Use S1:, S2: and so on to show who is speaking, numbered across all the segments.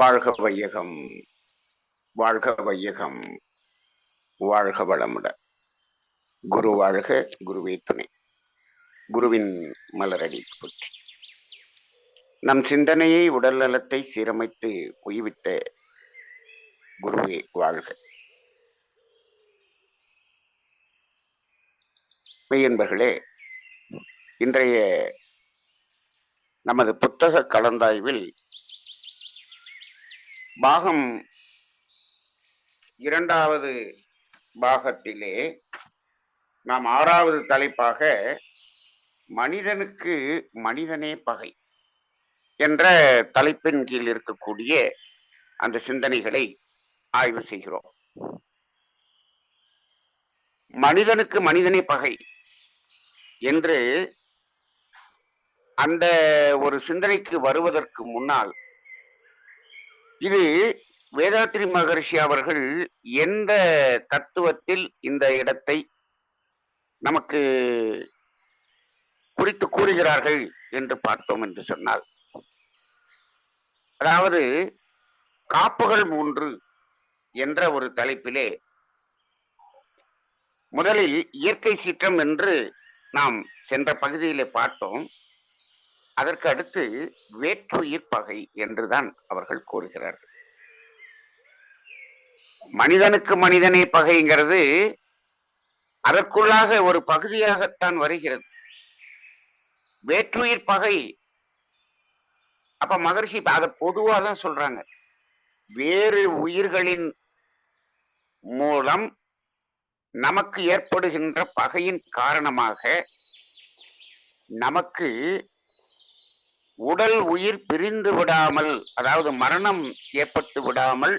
S1: வாழ்க வையகம், வாழ்க வையகம், வாழ்க வளமுடன். குரு வாழ்க, குருவே துணை. குருவின் மலரடி போற்றி. நம் சிந்தனையை, உடல் நலத்தை சீரமைத்து உய்வித்த குருவே வாழ்க. மெய்யன்பர்களே, இன்றைய நமது புத்தக கலந்தாய்வில் பாகம் இரண்டாவது பாகத்திலே நாம் 6வது தலைப்பாக மனிதனுக்கு மனிதனே பகை என்ற தலைப்பின் கீழ் இருக்கக்கூடிய அந்த சிந்தனைகளை ஆய்வு செய்கிறோம். மனிதனுக்கு மனிதனே பகை என்று அந்த ஒரு சிந்தனைக்கு வருவதற்கு முன்னால், இது வேதாத்ரி மகரிஷி அவர்கள் எந்த தத்துவத்தில் இந்த இடத்தை நமக்கு குறித்து கூறுகிறார்கள் என்று பார்த்தோம் என்று சொன்னால், அதாவது காப்புகள் 3 என்ற ஒரு தலைப்பிலே முதலில் இயற்கை சீற்றம் என்று நாம் சென்ற பகுதியிலே பார்த்தோம். அதற்கு அடுத்து வேற்றுயிர் பகை என்றுதான் அவர்கள் கூறுகிறார்கள். மனிதனுக்கு மனிதனே பகைங்கிறது அதற்குள்ளாக ஒரு பகுதியாகத்தான் வருகிறது. வேற்றுயிர் பகை, அப்ப மகரிஷி அதை பொதுவா தான் சொல்றாங்க. வேறு உயிர்களின் மூலம் நமக்கு ஏற்படுகின்ற பகையின் காரணமாக நமக்கு உடல் உயிர் பிரிந்து விடாமல், அதாவது மரணம் ஏற்பட்டு விடாமல்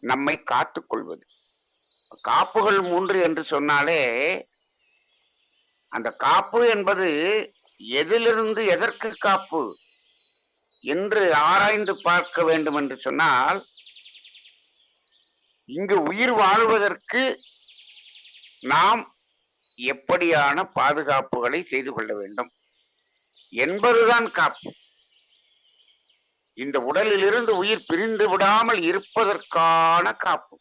S1: நம்மை காத்துக் கொள்வது. காப்புகள் 3 என்று சொன்னாலே, அந்த காப்பு என்பது எதிலிருந்து எதற்கு காப்பு என்று ஆராய்ந்து பார்க்க வேண்டும் என்று சொன்னால், இங்கு உயிர் வாழ்வதற்கு நாம் எப்படியான பாதுகாப்புகளை செய்து கொள்ள வேண்டும் என்பதுதான் காப்பு. இந்த உடலில் இருந்து உயிர் பிரிந்து விடாமல் இருப்பதற்கான காப்பு.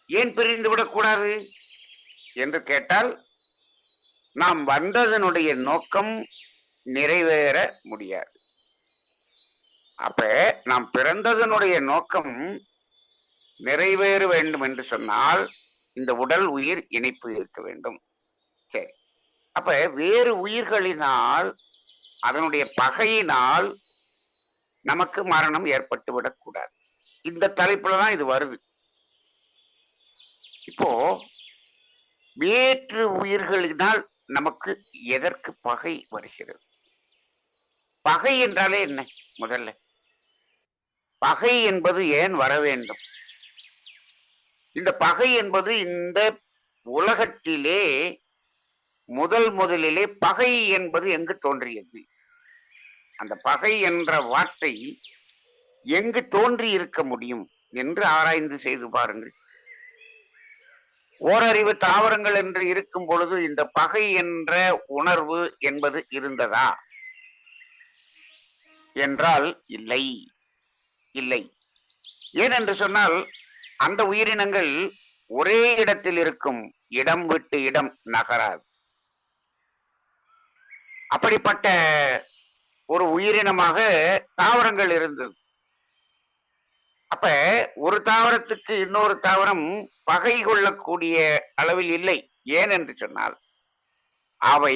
S1: ஏன் பிரிந்து விடக்கூடாது என்று கேட்டால், நாம் வந்ததனுடைய நோக்கம் நிறைவேற முடியாது. அப்ப நாம் பிறந்ததனுடைய நோக்கம் நிறைவேற வேண்டும் என்று சொன்னால் இந்த உடல் உயிர் இணைப்பு இருக்க வேண்டும். சரி, அப்ப வேறு உயிர்களினால், அதனுடைய பகையினால் நமக்கு மரணம் ஏற்பட்டு விடக்கூடாது. இந்த தலைப்புலதான் இது வருது. இப்போ வேற்று உயிர்களினால் நமக்கு எதற்கு பகை வருகிறது? பகை என்றாலே என்ன? முதல்ல பகை என்பது ஏன் வர வேண்டும்? இந்த பகை என்பது இந்த உலகத்திலே முதலிலே பகை என்பது எங்கு தோன்றியது? அந்த பகை என்ற வார்த்தை எங்கு தோன்றி இருக்க முடியும் என்று ஆராய்ந்து செய்து பாருங்கள். ஓரறிவு தாவரங்கள் என்று இருக்கும் பொழுது இந்த பகை என்ற உணர்வு என்பது இருந்ததா என்றால் இல்லை, இல்லை. ஏனென்று சொன்னால், அந்த உயிரினங்கள் ஒரே இடத்தில் இருக்கும், இடம் விட்டு இடம் நகராது. அப்படிப்பட்ட ஒரு உயிரினமாக தாவரங்கள் இருந்தது. அப்ப ஒரு தாவரத்துக்கு இன்னொரு தாவரம் பகை கொள்ளக்கூடிய அளவில் இல்லை. ஏன் என்று சொன்னால், அவை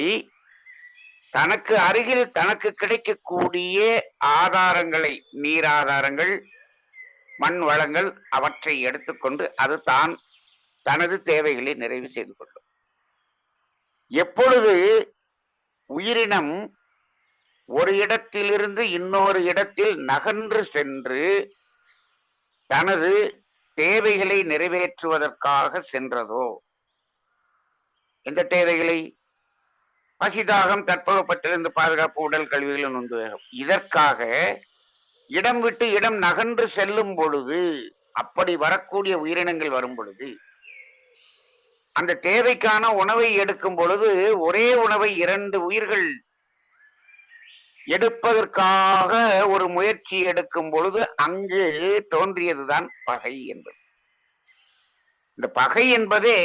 S1: தனக்கு அருகில் தனக்கு கிடைக்கக்கூடிய ஆதாரங்களை, நீர் ஆதாரங்கள், மண் வளங்கள், அவற்றை எடுத்துக்கொண்டு அது தான் தனது தேவைகளை நிறைவு செய்து கொள்ளும். எப்பொழுது உயிரினம் ஒரு இடத்திலிருந்து இன்னொரு இடத்தில் நகன்று சென்று தனது தேவைகளை நிறைவேற்றுவதற்காக சென்றதோ, எந்த தேவைகளை? பசிதாகம், தட்பவெப்பத்திலிருந்து பாதுகாப்பு, உடல் கழிவுகளின் உந்துவேகம், இதற்காக இடம் விட்டு இடம் நகன்று செல்லும் பொழுது, அப்படி வரக்கூடிய உயிரினங்கள் வரும் பொழுது, அந்த தேவைக்கான உணவை எடுக்கும் பொழுது ஒரே உணவை 2 உயிர்கள் எடுப்பதற்காக ஒரு முயற்சி எடுக்கும் பொழுது அங்கு தோன்றியதுதான் பகை என்பது. இந்த பகை என்பதே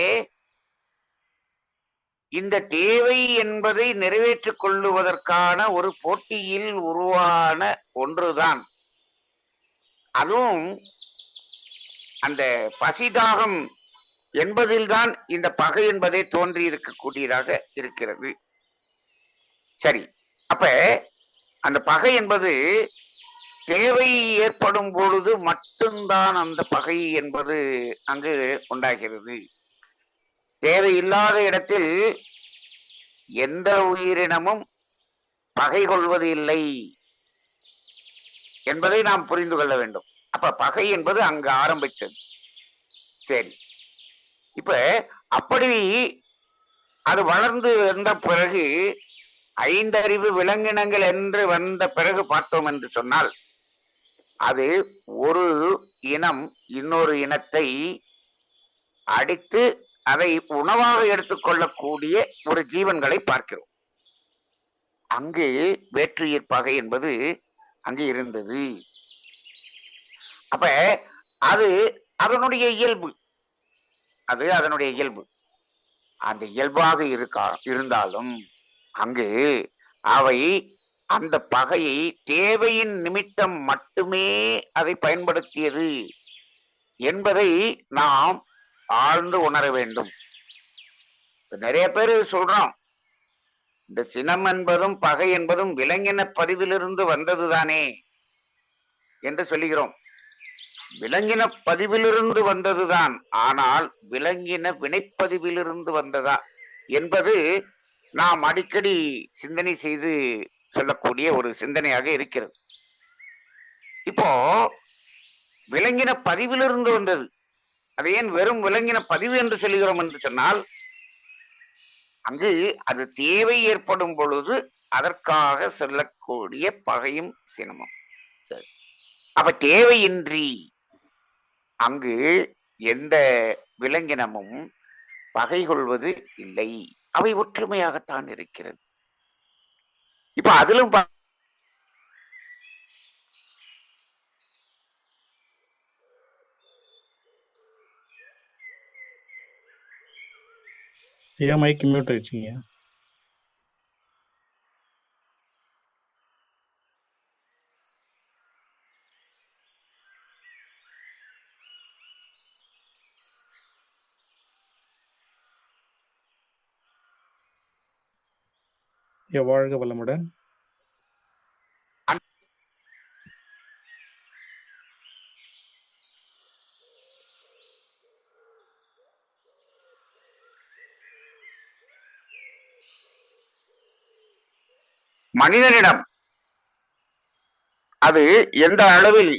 S1: இந்த தேவை என்பதை நிறைவேற்றிக் கொள்ளுவதற்கான ஒரு போட்டியில் உருவான ஒன்றுதான். அதுவும் அந்த பசிதாகம் என்பதில்தான் இந்த பகை என்பதே தோன்றி இருக்கக்கூடியதாக இருக்கிறது. சரி, அப்ப அந்த பகை என்பது தேவை ஏற்படும் பொழுது மட்டும்தான் அந்த பகை என்பது அங்கு உண்டாகிறது. தேவையில்லாத இடத்தில் எந்த உயிரினமும் பகை கொள்வது இல்லை என்பதை நாம் புரிந்து கொள்ள வேண்டும். அப்ப பகை என்பது அங்கு ஆரம்பித்தது. சரி, இப்ப அப்படி அது வளர்ந்து வந்த பிறகு ஐந்தறிவு விலங்கினங்கள் என்று வந்த பிறகு பார்த்தோம் என்று சொன்னால், அது ஒரு இனம் இன்னொரு இனத்தை அடித்து அதை உணவாக எடுத்துக்கொள்ளக்கூடிய ஒரு ஜீவன்களை பார்க்கிறோம். அங்கு வேற்றுயிர் பகை என்பது அங்கு இருந்தது. அப்ப அது அதனுடைய இயல்பு. அது அதனுடைய இயல்பு. அந்த இயல்பாக இருந்தாலும் அங்கு அவை அந்த பகையை தேவையின் நிமித்தம் மட்டுமே அதை பயன்படுத்தியது என்பதை நாம் ஆழ்ந்து உணர வேண்டும். நிறைய பேர் சொல்றோம், இந்த சினம் என்பதும் பகை என்பதும் விலங்கின பதிவிலிருந்து வந்ததுதானே என்று சொல்லுகிறோம். விலங்கின பதிவிலிருந்து வந்ததுதான், ஆனால் விலங்கின வினைப்பதிவிலிருந்து வந்ததா என்பது நாம் அடிக்கடி சிந்தனை செய்து சொல்லக்கூடிய ஒரு சிந்தனையாக இருக்கிறது. இப்போ விலங்கின பதிவிலிருந்து வந்தது. அது ஏன் வெறும் விலங்கின பதிவு என்று சொல்லுகிறோம் என்று சொன்னால், அங்கு அது தேவை ஏற்படும் பொழுது அதற்காக சொல்லக்கூடிய பகையும் சினமும். சரி, அப்ப தேவையின்றி அங்கு எந்த விலங்கினமும் பகை கொள்வது இல்லை. அவை ஒற்றுமையாகத்தான் இருக்கிறது. இப்ப அதிலும்
S2: மைக் மியூட் ஆயிடுச்சுங்க. வாழ்க வளமுடன்.
S1: மனிதனிடம் அது எந்த அளவில்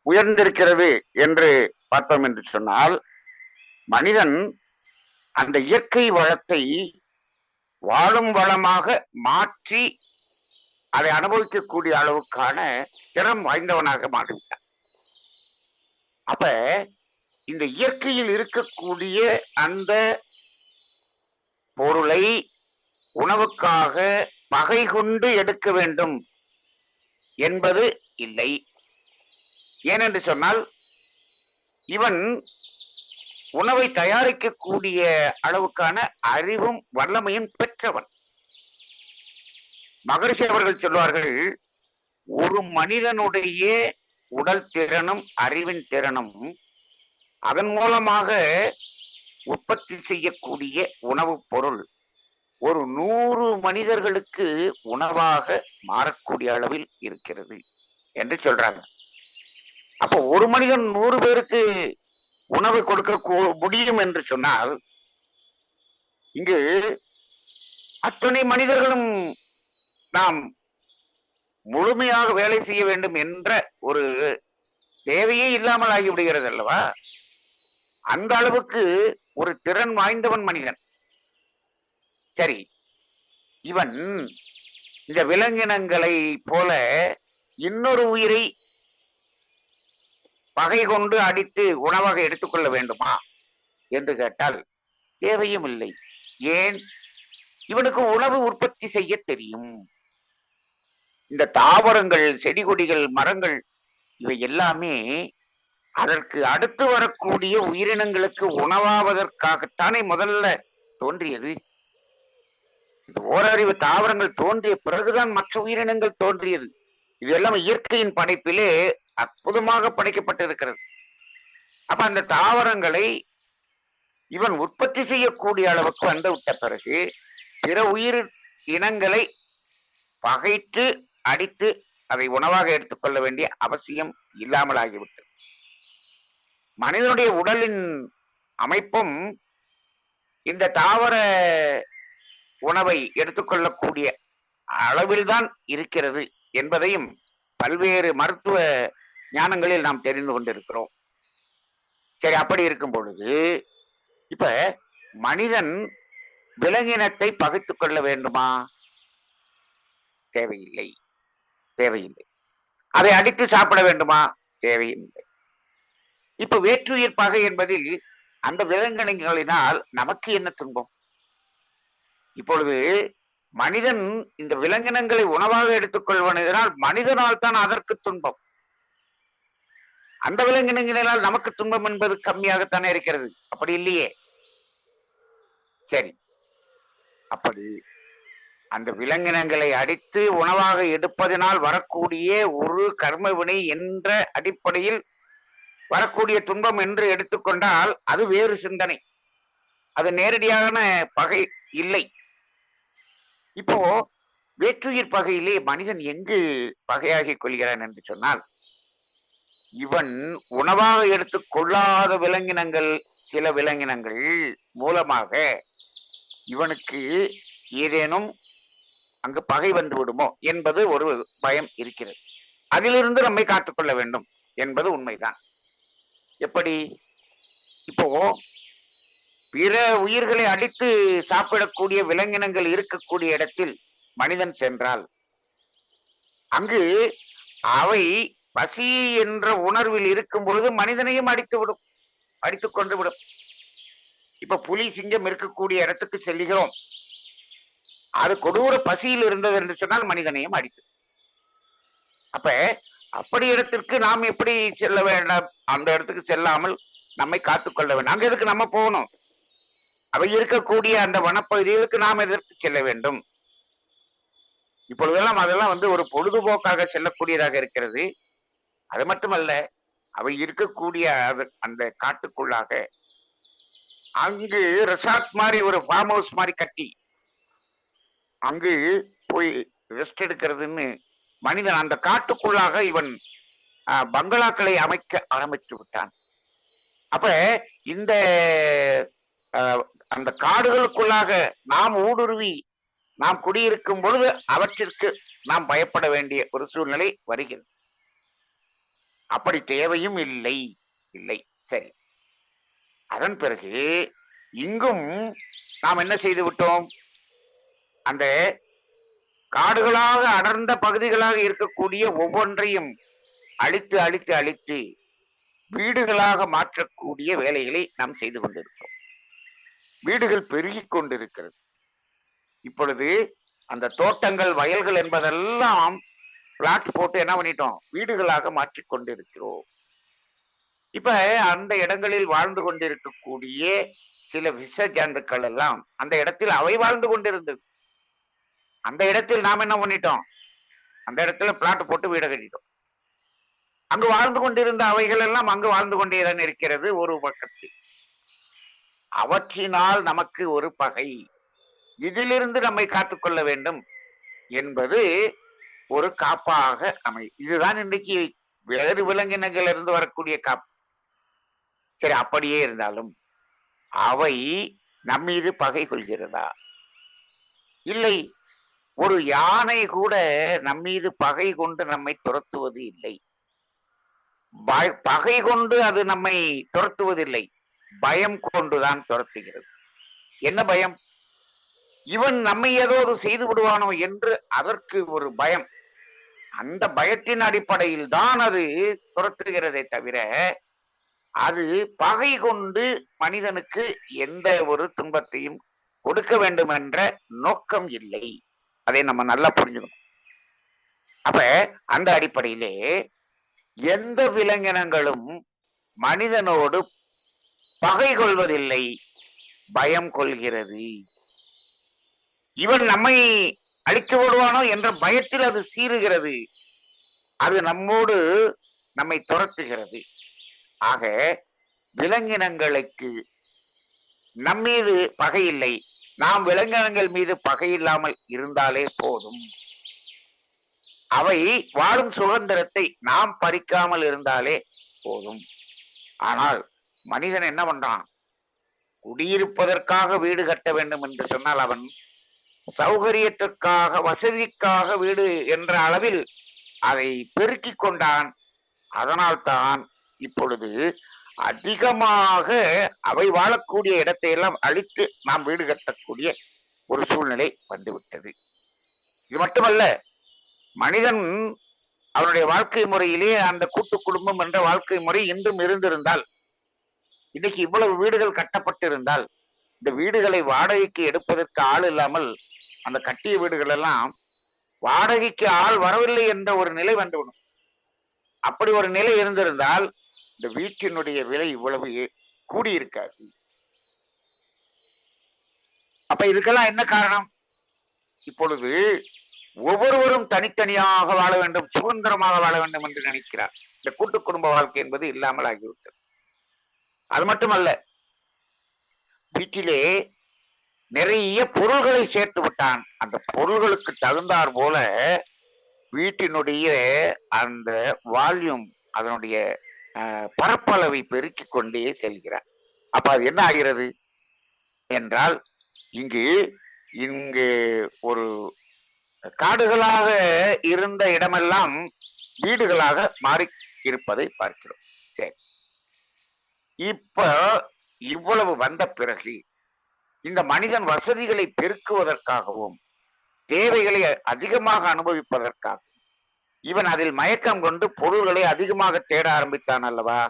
S1: உயர்ந்திருக்கிறது என்று பார்த்தோம் என்று சொன்னால், மனிதன் அந்த இயற்கை வளத்தை வாழும் வளமாக மாற்றி அதை அனுபவிக்கக்கூடிய அளவுக்கான திறம் வாய்ந்தவனாக மாறிவிட்டான். அப்ப இந்த இயற்கையில் இருக்கக்கூடிய அந்த பொருளை உணவுக்காக பகை கொண்டு எடுக்க வேண்டும் என்பது இல்லை. ஏனென்று சொன்னால், இவன் உணவை தயாரிக்கக்கூடிய அளவுக்கான அறிவும் வல்லமையும் பெற்றவன். மகரிஷி அவர்கள் சொல்வார்கள், ஒரு மனிதனுடைய உடல் திறனும் அறிவின் திறனும் அதன் மூலமாக உற்பத்தி செய்யக்கூடிய உணவுப் பொருள் ஒரு 100 மனிதர்களுக்கு உணவாக மாறக்கூடிய அளவில் இருக்கிறது என்று சொல்றாங்க. அப்போ ஒரு மனிதன் 100 பேருக்கு உணவு கொடுக்க முடியும் என்று சொன்னால், இங்கு அத்தனை மனிதர்களும் நாம் முழுமையாக வேலை செய்ய வேண்டும் என்ற ஒரு தேவையே இல்லாமல் ஆகிவிடுகிறது அல்லவா? அந்த அளவுக்கு ஒரு திறன் வாய்ந்தவன் மனிதன். சரி, இவன் இந்த விலங்கினங்களை போல இன்னொரு உயிரை பகை கொண்டு அடித்து உணவாக எடுத்துக்கொள்ள வேண்டுமா என்று கேட்டால் தேவையும் இல்லை. ஏன்? இவனுக்கு உணவு உற்பத்தி செய்ய தெரியும். இந்த தாவரங்கள், செடி கொடிகள், மரங்கள் இவை எல்லாமே அதற்கு அடுத்து வரக்கூடிய உயிரினங்களுக்கு உணவாவதற்காகத்தானே முதல்ல தோன்றியது. இந்த ஓரறிவு தாவரங்கள் தோன்றிய பிறகுதான் மற்ற உயிரினங்கள் தோன்றியது. இது எல்லாம் இயற்கையின் படைப்பிலே அற்புதமாக படைக்கப்பட்டிருக்கிறது. அப்ப அந்த தாவரங்களை இவன் உற்பத்தி செய்யக்கூடிய அளவுக்கு வந்து விட்ட பிறகு பிற உயிர் இனங்களை பகைத்து அடித்து அதை உணவாக எடுத்துக்கொள்ள வேண்டிய அவசியம் இல்லாமல் ஆகிவிட்டது. மனிதனுடைய உடலின் அமைப்பும் இந்த தாவர உணவை எடுத்துக்கொள்ளக்கூடிய அளவில்தான் இருக்கிறது என்பதையும் பல்வேறு மருத்துவ ஞானங்களில் நாம் தெரிந்து கொண்டிருக்கிறோம். சரி, அப்படி இருக்கும் பொழுது இப்ப மனிதன் விலங்கினத்தை பகைத்துக் கொள்ள வேண்டுமா? தேவையில்லை, தேவையில்லை. அதை அடித்து சாப்பிட வேண்டுமா? தேவையில்லை. இப்ப வேற்றுயிர் பகை என்பதில் அந்த விலங்கினங்களினால் நமக்கு என்ன துன்பம்? இப்பொழுது மனிதன் இந்த விலங்கினங்களை உணவாக எடுத்துக் கொள்வதனால் மனிதனால் தான் அதற்கு துன்பம். அந்த விலங்கினங்களால் நமக்கு துன்பம் என்பது கம்மியாகத்தானே இருக்கிறது. அப்படி இல்லையே. சரி, அப்படி அந்த விலங்கினங்களை அடித்து உணவாக எடுப்பதனால் வரக்கூடிய ஒரு கர்ம வினை என்ற அடிப்படையில் வரக்கூடிய துன்பம் என்று எடுத்துக்கொண்டால் அது வேறு சிந்தனை. அது நேரடியான பகை இல்லை. இப்போ வேற்றுயிர் பகையிலே மனிதன் எங்கு பகையாகிக் கொள்கிறான் என்று சொன்னால், இவன் உணவாக எடுத்துக் கொள்ளாத விலங்கினங்கள், சில விலங்கினங்கள் மூலமாக இவனுக்கு ஏதேனும் அங்கு பகை வந்து விடுமோ என்பது ஒரு பயம் இருக்கிறது. அதிலிருந்து நம்மை காத்துக்கொள்ள வேண்டும் என்பது உண்மைதான். எப்படி? இப்போ பிற உயிர்களை அடித்து சாப்பிடக்கூடிய விலங்கினங்கள் இருக்கக்கூடிய இடத்தில் மனிதன் சென்றால் அங்கு அவை பசி என்ற உணர்வில் இருக்கும் பொழுது மனிதனையும் அடித்துக் கொண்டு விடும். இப்ப புலி, சிங்கம் இருக்கக்கூடிய இடத்துக்கு செல்லுகிறோம், அது கொடூர பசியில் இருந்தது என்று சொன்னால் மனிதனையும் அடித்து. அப்ப அப்படி இடத்திற்கு நாம் எப்படி செல்ல வேண்டாம்? அந்த இடத்துக்கு செல்லாமல் நம்மை காத்துக்கொள்ள வேண்டும். அங்க எதுக்கு நம்ம போகணும்? அவை இருக்கக்கூடிய அந்த வனப்பகுதிகளுக்கு நாம் எதற்கு செல்ல வேண்டும்? இப்பொழுதெல்லாம் அதெல்லாம் ஒரு பொழுதுபோக்காக செல்லக்கூடியதாக இருக்கிறது. அது மட்டுமல்ல, அவை இருக்கக்கூடிய அந்த காட்டுக்குள்ளாக அங்கு ரெசார்ட் மாதிரி ஒரு ஃபார்ம் ஹவுஸ் மாதிரி கட்டி அங்கு போய் ரெஸ்ட் எடுக்கிறதுன்னு மனிதன் அந்த காட்டுக்குள்ளாக இவன் பங்களாக்களை அமைக்க ஆரம்பித்து விட்டான். அப்ப இந்த அந்த காடுகளுக்குள்ளாக நாம் ஊடுருவி நாம் குடியிருக்கும் பொழுது அவற்றிற்கு நாம் பயப்பட வேண்டிய ஒரு சூழ்நிலை வருகிறது. அப்படி தேவையும் இல்லை. இல்லை. சரி, அதன் பிறகு இங்கும் நாம் என்ன செய்து விட்டோம்? அந்த காடுகளாக அடர்ந்த பகுதிகளாக இருக்கக்கூடிய ஒவ்வொன்றையும் அழித்து அழித்து அழித்து வீடுகளாக மாற்றக்கூடிய வேலைகளை நாம் செய்து கொண்டிருக்கிறோம். வீடுகள் பெருகிக் கொண்டிருக்கிறது. இப்பொழுது அந்த தோட்டங்கள், வயல்கள் என்பதெல்லாம் பிளாட் போட்டு என்ன பண்ணிட்டோம்? வீடுகளாக மாற்றிக் கொண்டிருக்கிறோம். இப்ப அந்த இடங்களில் வாழ்ந்து கொண்டிருக்கக்கூடிய சில விஷ ஜந்துக்கள் எல்லாம் அந்த இடத்தில் அவை வாழ்ந்து கொண்டிருந்தது. அந்த இடத்தில் நாம் என்ன பண்ணிட்டோம்? அந்த இடத்துல பிளாட் போட்டு வீடு கட்டிட்டோம். அங்கு வாழ்ந்து கொண்டிருந்த அவைகள் எல்லாம் அங்கு வாழ்ந்து கொண்டேதான் இருக்கிறது. ஒரு பக்கத்தில் அவற்றினால் நமக்கு ஒரு பகை. இதிலிருந்து நம்மை காத்துக்கொள்ள வேண்டும் என்பது ஒரு காப்பாக இதுதான் இன்றைக்கு வேறு விலங்கினங்கள் இருந்து வரக்கூடிய காப்பு. சரி, அப்படியே இருந்தாலும் அவை நம்மீது பகை கொள்கிறதா? இல்லை. ஒரு யானை கூட நம்மீது பகை கொண்டு நம்மை துரத்துவது இல்லை. பகை கொண்டு அது நம்மை துரத்துவதில்லை, பயம் கொண்டுதான் துரத்துகிறது. என்ன பயம்? இவன் நம்மை ஏதோ செய்து விடுவானோ என்று அதற்கு ஒரு பயம். அந்த பயத்தின் அடிப்படையில் தான் அது துரத்துகிறதை தவிர அது பகை கொண்டு மனிதனுக்கு எந்த ஒரு துன்பத்தையும் கொடுக்க வேண்டும் என்ற நோக்கம் இல்லை. அதை நம்ம நல்லா புரிஞ்சுக்கணும். அப்ப அந்த அடிப்படையிலே எந்த விலங்கினங்களும் மனிதனோடு பகை கொள்வதில்லை, பயம் கொள்கிறது. இவன் நம்மை அழித்து விடுவானோ என்ற பயத்தில் அது சீறுகிறது. அது நம்மோடு நம்மை துரத்துகிறது. ஆக விலங்கினங்களுக்கு நம்மீது பகை இல்லை. நாம் விலங்கினங்கள் மீது பகை இல்லாமல் இருந்தாலே போதும். அவை வாழும் சுதந்திரத்தை நாம் பறிக்காமல் இருந்தாலே போதும். ஆனால் மனிதன் என்ன பண்றான்? குடியிருப்பதற்காக வீடு கட்ட வேண்டும் என்று சொன்னால் அவன் சௌகரியத்திற்காக, வசதிக்காக வீடு என்ற அளவில் அதை பெருக்கிக் கொண்டான். அதனால்தான் இப்பொழுது அதிகமாக அவை வாழக்கூடிய இடத்தை எல்லாம் அழித்து நாம் வீடு கட்டக்கூடிய ஒரு சூழ்நிலை வந்துவிட்டது. இது மட்டுமல்ல, மனிதன் அவனுடைய வாழ்க்கை முறையிலே அந்த கூட்டு குடும்பம் என்ற வாழ்க்கை முறை இன்றும் இருந்திருந்தால், இன்னைக்கு இவ்வளவு வீடுகள் கட்டப்பட்டிருந்தால், இந்த வீடுகளை வாடகைக்கு எடுப்பதற்கு ஆள் இல்லாமல் அந்த கட்டிய வீடுகள் எல்லாம் வாடகைக்கு ஆள் வரவில்லை என்ற ஒரு நிலை வந்துவிடும். அப்படி ஒரு நிலை இருந்திருந்தால் இந்த வீட்டினுடைய விலை இவ்வளவு கூடியிருக்காது. அப்ப இதுக்கெல்லாம் என்ன காரணம்? இப்பொழுது ஒவ்வொருவரும் தனித்தனியாக வாழ வேண்டும், சுதந்திரமாக வாழ வேண்டும் என்று நினைக்கிறார். இந்த கூட்டு குடும்ப வாழ்க்கை என்பது இல்லாமல் ஆகிவிட்டது. அது மட்டுமல்ல, வீட்டிலே நிறைய பொருள்களை சேர்த்து விட்டான். அந்த பொருள்களுக்கு தகுந்தாற் போல வீட்டினுடைய அந்த வால்யூம், அதனுடைய பரப்பளவை பெருக்கிக் கொண்டே செல்கிறார். அப்ப அது என்ன ஆகிறது என்றால், இங்கு இங்கு ஒரு காடுகளாக இருந்த இடமெல்லாம் வீடுகளாக மாறி இருப்பதை பார்க்கிறோம். சரி, இப்ப இவ்வளவு வந்த பிறகு இந்த மனிதன் வசதிகளை பெருக்குவதற்காகவும் தேவைகளை அதிகமாக அனுபவிப்பதற்காகவும் இவன் அதில் மயக்கம் கொண்டு பொருள்களை அதிகமாக தேட ஆரம்பித்தான் அல்லவா?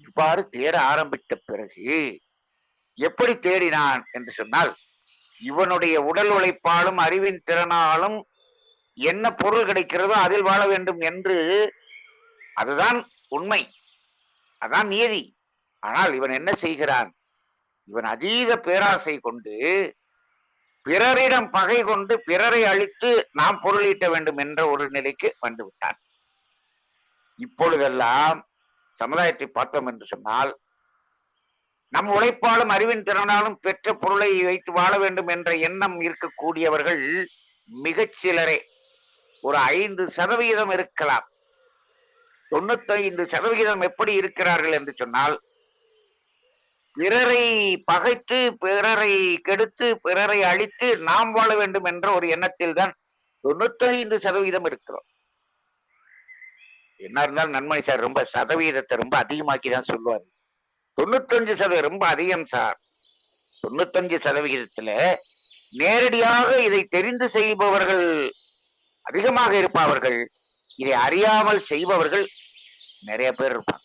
S1: இவ்வாறு தேட ஆரம்பித்த பிறகு எப்படி தேடினான் என்று சொன்னால், இவனுடைய உடல் உழைப்பாலும் அறிவின் திறனாலும் என்ன பொருள் கிடைக்கிறதோ அதில் வாழ வேண்டும் என்று, அதுதான் உண்மை, அதான் நீதி. ஆனால் இவன் என்ன செய்கிறான்? இவன் அதீத பேராசை கொண்டு பிறரிடம் பகை கொண்டு பிறரை அழித்து நாம் பொருளீட்ட வேண்டும் என்ற ஒரு நிலைக்கு வந்துவிட்டான். இப்பொழுதெல்லாம் சமுதாயத்தை பார்த்தோம் என்று சொன்னால், நம் உழைப்பாலும் அறிவின் திறனாலும் பெற்ற பொருளை வைத்து வாழ வேண்டும் என்ற எண்ணம் இருக்கக்கூடியவர்கள் மிகச் சிலரே. ஒரு 5% இருக்கலாம். 95% எப்படி இருக்கிறார்கள் என்று சொன்னால், பிறரை பகைத்து, பிறரை கெடுத்து, பிறரை அழித்து நாம் வாழ வேண்டும் என்ற ஒரு எண்ணத்தில் தான் 95% இருக்கிறோம். என்ன இருந்தாலும் நன்மணி சார் ரொம்ப சதவீதத்தை ரொம்ப அதிகமாக்கி தான் சொல்லுவார். 95% ரொம்ப அதிகம் சார். 95%த்துல நேரடியாக இதை தெரிந்து செய்பவர்கள் அதிகமாக இருப்பவர்கள், இதை அறியாமல் செய்பவர்கள் நிறைய பேர் இருப்பாங்க.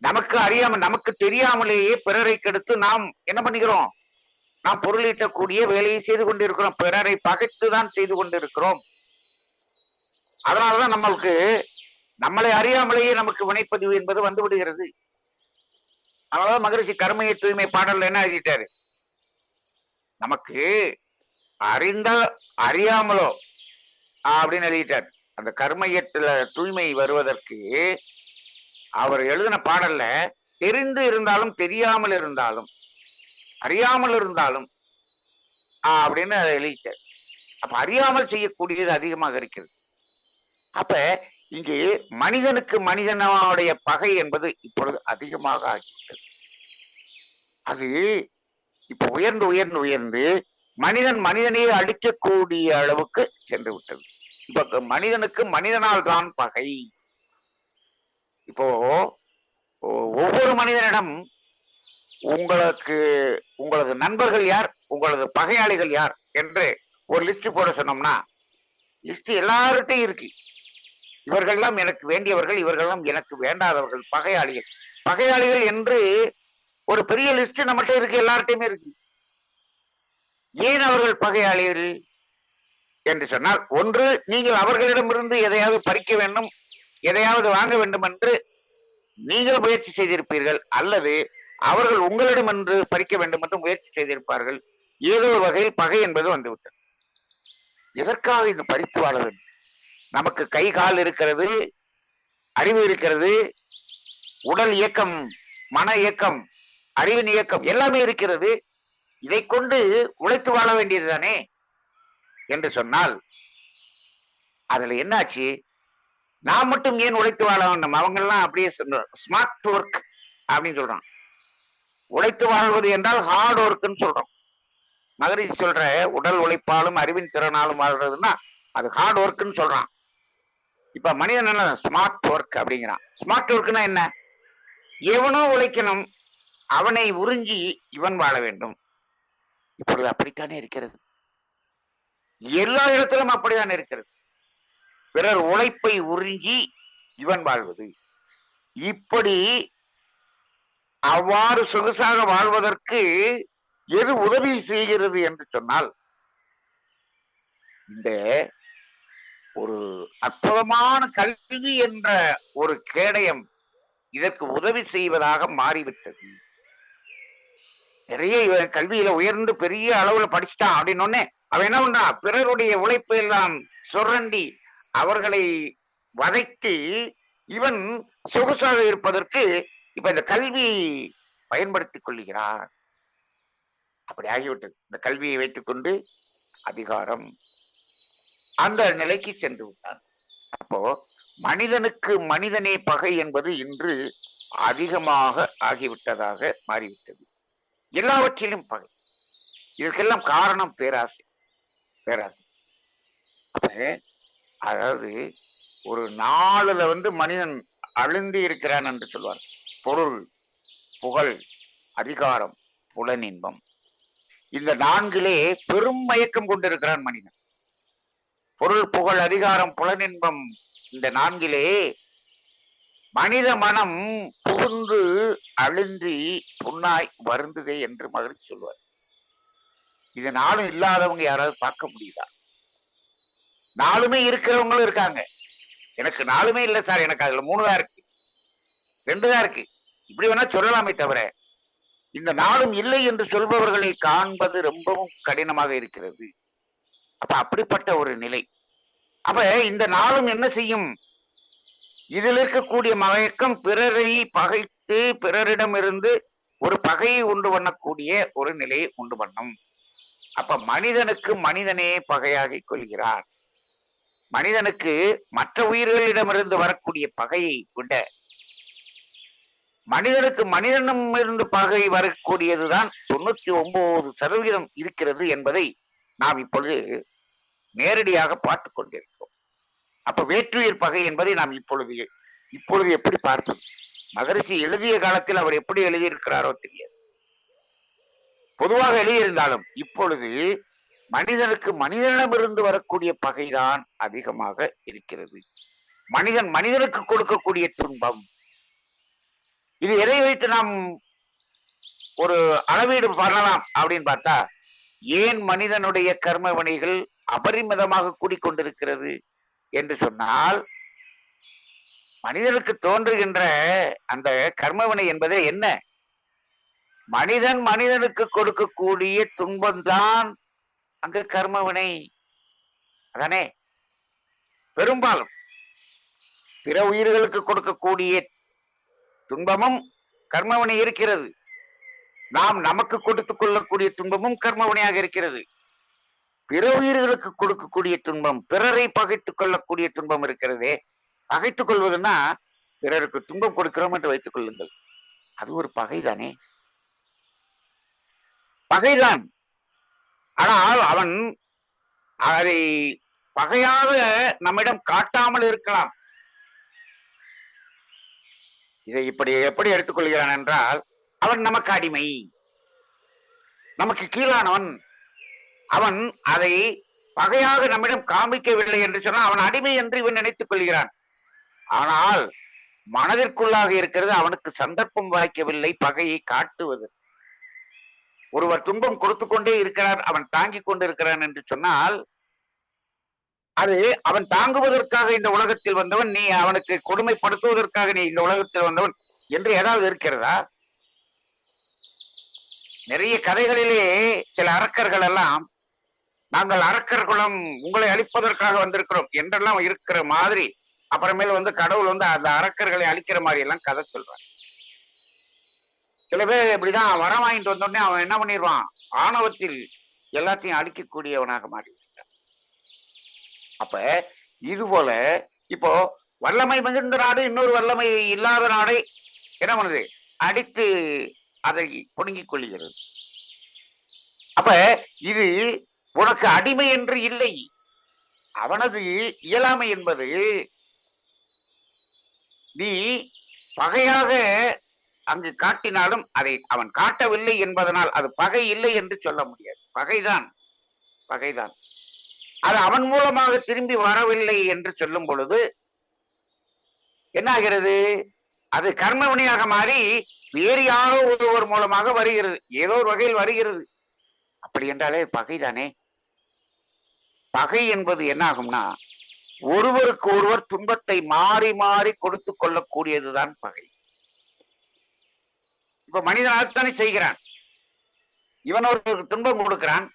S1: நமக்கு அறியாமல், நமக்கு தெரியாமலேயே பிறரை கெடுத்து நாம் என்ன பண்ணிக்கிறோம்? நாம் பொருளீட்டக்கூடிய வேலையை செய்து கொண்டிருக்கிறோம். பிறரை பகைத்துதான் செய்து கொண்டிருக்கிறோம். அதனாலதான் நம்மளுக்கு நம்மளை அறியாமலேயே நமக்கு வினைப்பதிவு என்பது வந்து விடுகிறது. அதனாலதான் மகரிஷி கர்மையை தூய்மை பாடல்ல என்ன எழுதிட்டாரு? நமக்கு அறிந்தோ அறியாமலோ அப்படின்னு எழுதிட்டார். அந்த கர்மையத்துல தூய்மை வருவதற்கு அவர் எழுதின பாடல்ல தெரிந்து இருந்தாலும் தெரியாமல் இருந்தாலும் அறியாமல் இருந்தாலும் அப்படின்னு அதை எழுதிட்டார். அப்ப அறியாமல் செய்யக்கூடியது அதிகமாக இருக்கிறது. அப்ப இங்கு மனிதனுக்கு மனிதனுடைய பகை என்பது இப்பொழுது அதிகமாக ஆகிவிட்டது. அது இப்ப உயர்ந்து உயர்ந்து உயர்ந்து மனிதன் மனிதனையே அழிக்கக்கூடிய அளவுக்கு சென்று விட்டது. இப்ப மனிதனுக்கு மனிதனால் தான் பகை. இப்போ ஒவ்வொரு மனிதனிடம் உங்களுக்கு உங்களது நண்பர்கள் யார், உங்களது பகையாளிகள் யார் என்று ஒரு லிஸ்ட் போட சொன்னோம்னா, லிஸ்ட் எல்லார்கிட்டையும் இருக்கு. இவர்கள்லாம் எனக்கு வேண்டியவர்கள், இவர்கள்லாம் எனக்கு வேண்டாதவர்கள், பகையாளிகள். பகையாளிகள் என்று ஒரு பெரிய லிஸ்ட் நம்மகிட்ட இருக்கு, எல்லார்ட்டையுமே இருக்கு. ஏன் அவர்கள் பகையாளிகள்? என்று சொன்னால், ஒன்று நீங்கள் அவர்களிடமிருந்து எதையாவது பறிக்க வேண்டும், எதையாவது வாங்க வேண்டும் என்று நீங்கள் முயற்சி செய்திருப்பீர்கள், அல்லது அவர்கள் உங்களிடம் என்று பறிக்க வேண்டும் என்று முயற்சி செய்திருப்பார்கள். ஏதோ ஒரு வகையில் பகை என்பது வந்துவிட்டது. எதற்காக இது பறித்து வாழ வேண்டும்? நமக்கு கை கால் இருக்கிறது, அறிவு இருக்கிறது, உடல் இயக்கம், மன இயக்கம், அறிவின் இயக்கம் எல்லாமே இருக்கிறது. இதை கொண்டு உழைத்து வாழ வேண்டியதுதானே என்று சொன்னால், அதுல என்னாச்சு? நான் மட்டும் ஏன் உழைத்து வாழ வேண்டும்? அவங்கெல்லாம் அப்படியே ஸ்மார்ட் ஒர்க் அப்படின்னு சொல்றான். உழைத்து வாழ்வது என்றால் ஹார்ட் ஒர்க்னு சொல்றோம். மகரிஷி சொல்ற உடல் உழைப்பாலும் அறிவின் திறனாலும் வாழ்றதுன்னா அது ஹார்ட் ஒர்க்னு சொல்றான். இப்ப மனிதன் என்ன ஸ்மார்ட் ஒர்க் அப்படிங்கிறான். ஸ்மார்ட் ஒர்க்னா என்ன? எவனோ உழைக்கணும், அவனை உறிஞ்சி இவன் வாழ வேண்டும். இப்பொழுது அப்படித்தானே இருக்கிறது. எல்லா இடத்திலும் அப்படித்தான் இருக்கிறது. பிறர் உழைப்பை உறிஞ்சி இவன் வாழ்வது. இப்படி அவ்வாறு சொகுசாக வாழ்வதற்கு எது உதவி செய்கிறது என்று சொன்னால், இந்த ஒரு அற்புதமான கல்வி என்ற ஒரு கேடயம் இதற்கு உதவி செய்வதாக மாறிவிட்டது. நிறைய இவன் கல்வியில உயர்ந்து பெரிய அளவுல படிச்சுட்டான் அப்படின்னு உடனே அவன் என்ன பண்றான்? பிறருடைய உழைப்பை எல்லாம் சுரண்டி அவர்களை வதைத்து இவன் சொகுசாக இருப்பதற்கு இப்ப இந்த கல்வியை பயன்படுத்திக் கொள்கிறான். அப்படி ஆகிவிட்டது. இந்த கல்வியை வைத்துக் கொண்டு அதிகாரம் அந்த நிலைக்கு சென்று விட்டான். அப்போ மனிதனுக்கு மனிதனே பகை என்பது இன்று அதிகமாக ஆகிவிட்டதாக மாறிவிட்டது. எல்லாவற்றிலும் பகை. இதற்கெல்லாம் காரணம் பேராசை. பேராசை. அப்ப அதாவது ஒரு நாளுல மனிதன் அழுந்தி இருக்கிறான் என்று சொல்வார். பொருள், புகழ், அதிகாரம், புலனின்பம், இந்த நான்கிலே பெரும் மயக்கம் கொண்டிருக்கிறான் மனிதன். பொருள், புகழ், அதிகாரம், புலனின்பம், இந்த நான்கிலே மனித மனம் புகுந்து அழுந்தி புண்ணாய் வருந்துதே என்று மகிழ்ச்சி சொல்வார். இது நாளும் இல்லாதவங்க யாராவது பார்க்க முடியுதா? நாலுமே இருக்கிறவங்களும் இருக்காங்க. எனக்கு நாலுமே இல்லை சார், எனக்கு அதுல 3 தான் இருக்கு, 2 தான் இருக்கு, இப்படி வேணா சொல்லலாமே தவிர இந்த நாளும் இல்லை என்று சொல்பவர்களை காண்பது ரொம்பவும் கடினமாக இருக்கிறது. அப்ப அப்படிப்பட்ட ஒரு நிலை. அப்ப இந்த நாளும் என்ன செய்யும்? இதில் இருக்கக்கூடிய மயக்கம் பிறரை பகைத்து பிறரிடமிருந்து ஒரு பகையை உண்டு பண்ணக்கூடிய ஒரு நிலையை உண்டு பண்ணும். அப்ப மனிதனுக்கு மனிதனே பகையாகி கொள்கிறார். மனிதனுக்கு மற்ற உயிர்களிடமிருந்து வரக்கூடிய பகையை விட மனிதனுக்கு மனிதனிடமிருந்து பகை வரக்கூடியதுதான் 99% இருக்கிறது என்பதை நாம் இப்பொழுது நேரடியாக பார்த்து கொண்டிருக்கிறோம். அப்ப வேற்றுயிர் பகை என்பதை நாம் இப்பொழுது எப்படி பார்ப்பது? மகரிஷி எழுதிய காலத்தில் அவர் எப்படி எழுதியிருக்கிறாரோ தெரியாது. பொதுவாக எழுதியிருந்தாலும் இப்பொழுது மனிதனுக்கு மனிதனிடமிருந்து வரக்கூடிய பகைதான் அதிகமாக இருக்கிறது. மனிதன் மனிதனுக்கு கொடுக்கக்கூடிய துன்பம், இது எதை வைத்து நாம் ஒரு அளவீடு பண்ணலாம் அப்படின்னு பார்த்தா, ஏன் மனிதனுடைய கர்ம வினைகள் அபரிமிதமாக கூடிக்கொண்டிருக்கிறது என்று சொன்னால், மனிதனுக்கு தோன்றுகின்ற அந்த கர்மவினை என்பதே என்ன? மனிதன் மனிதனுக்கு கொடுக்கக்கூடிய துன்பம்தான் அங்கு கர்மவினை. அதானே பெரும்பாலும் பிற உயிர்களுக்கு கொடுக்கக்கூடிய துன்பமும் கர்மவினை இருக்கிறது. நாம் நமக்கு கொடுத்துக் கொள்ளக்கூடிய துன்பமும் கர்மவினையாக இருக்கிறது. பிற உயிர்களுக்கு கொடுக்கக்கூடிய துன்பம், பிறரை பகைத்துக் கொள்ளக்கூடிய துன்பம் இருக்கிறதே. பகைத்துக் கொள்வதுன்னா பிறருக்கு துன்பம் கொடுக்கிறோம் என்று வைத்துக் கொள்ளுங்கள், அது ஒரு பகைதானே, பகைதான். ஆனால் அவன் அதை பகையாக நம்மிடம் காட்டாமல் இருக்கலாம். இதை இப்படி எப்படி எடுத்துக்கொள்கிறான் என்றால், அவன் நமக்கு அடிமை, நமக்கு கீழானவன். அவன் அதை பகையாக நம்மிடம் காமிக்கவில்லை என்று சொன்னால் அவன் அடிமை என்று இவன் நினைத்துக் கொள்கிறான். ஆனால் மனதிற்குள்ளாக இருக்கிறது, அவனுக்கு சந்தர்ப்பம் வாய்க்கவில்லை பகையை காட்டுவது. ஒருவர் துன்பம் கொடுத்து கொண்டே இருக்கிறார், அவன் தாங்கிக் கொண்டு இருக்கிறான் என்று சொன்னால் அது அவன் தாங்குவதற்காக இந்த உலகத்தில் வந்தவன், நீ அவனுக்கு கொடுமைப்படுத்துவதற்காக நீ இந்த உலகத்தில் வந்தவன் என்று ஏதாவது இருக்கிறதா? நிறைய கதைகளிலே சில அரக்கர்கள் எல்லாம், நாங்கள் அரக்கர் குலம் உங்களை அழிப்பதற்காக வந்திருக்கிறோம் என்றெல்லாம் இருக்கிற மாதிரி, அப்புறமேல் கடவுள் அந்த அரக்கர்களை அழிக்கிற மாதிரி எல்லாம் கதை சொல்றான். சில பேர் இப்படிதான் வரம் வாங்கிட்டு வந்தோடனே அவன் என்ன பண்ணிடுவான், ஆணவத்தில் எல்லாத்தையும் அழிக்கக்கூடியவனாக மாறி. அப்ப இது போல இப்போ வல்லமை மிகுந்த நாடு இன்னொரு வல்லமை இல்லாத நாடை என்ன பண்ணுது, அடித்து அதை புடுங்கிக் கொள்கிறது. அப்ப இது உனக்கு அடிமை என்று இல்லை, அவனது இயலாமை என்பது நீ பகையாக அங்கு காட்டினாலும் அதை அவன் காட்டவில்லை என்பதனால் அது பகை இல்லை என்று சொல்ல முடியாது. பகைதான், பகைதான். அது அவன் மூலமாக திரும்பி வரவில்லை என்று சொல்லும் பொழுது என்ன ஆகிறது, அது கர்ம வினையாக மாறி வேறு யாரோ ஒருவர் மூலமாக வருகிறது, ஏதோ ஒரு வகையில் வருகிறது. அப்படி என்றாலே பகைதானே. பகை என்பது என்ன ஆகும்னா, ஒருவருக்கு ஒருவர் துன்பத்தை மாறி மாறி கொடுத்து கொள்ளக்கூடியதுதான் பகை. இப்ப மனிதன் அதைத்தானே செய்கிறான். இவன் ஒரு துன்பம் கொடுக்கிறான்,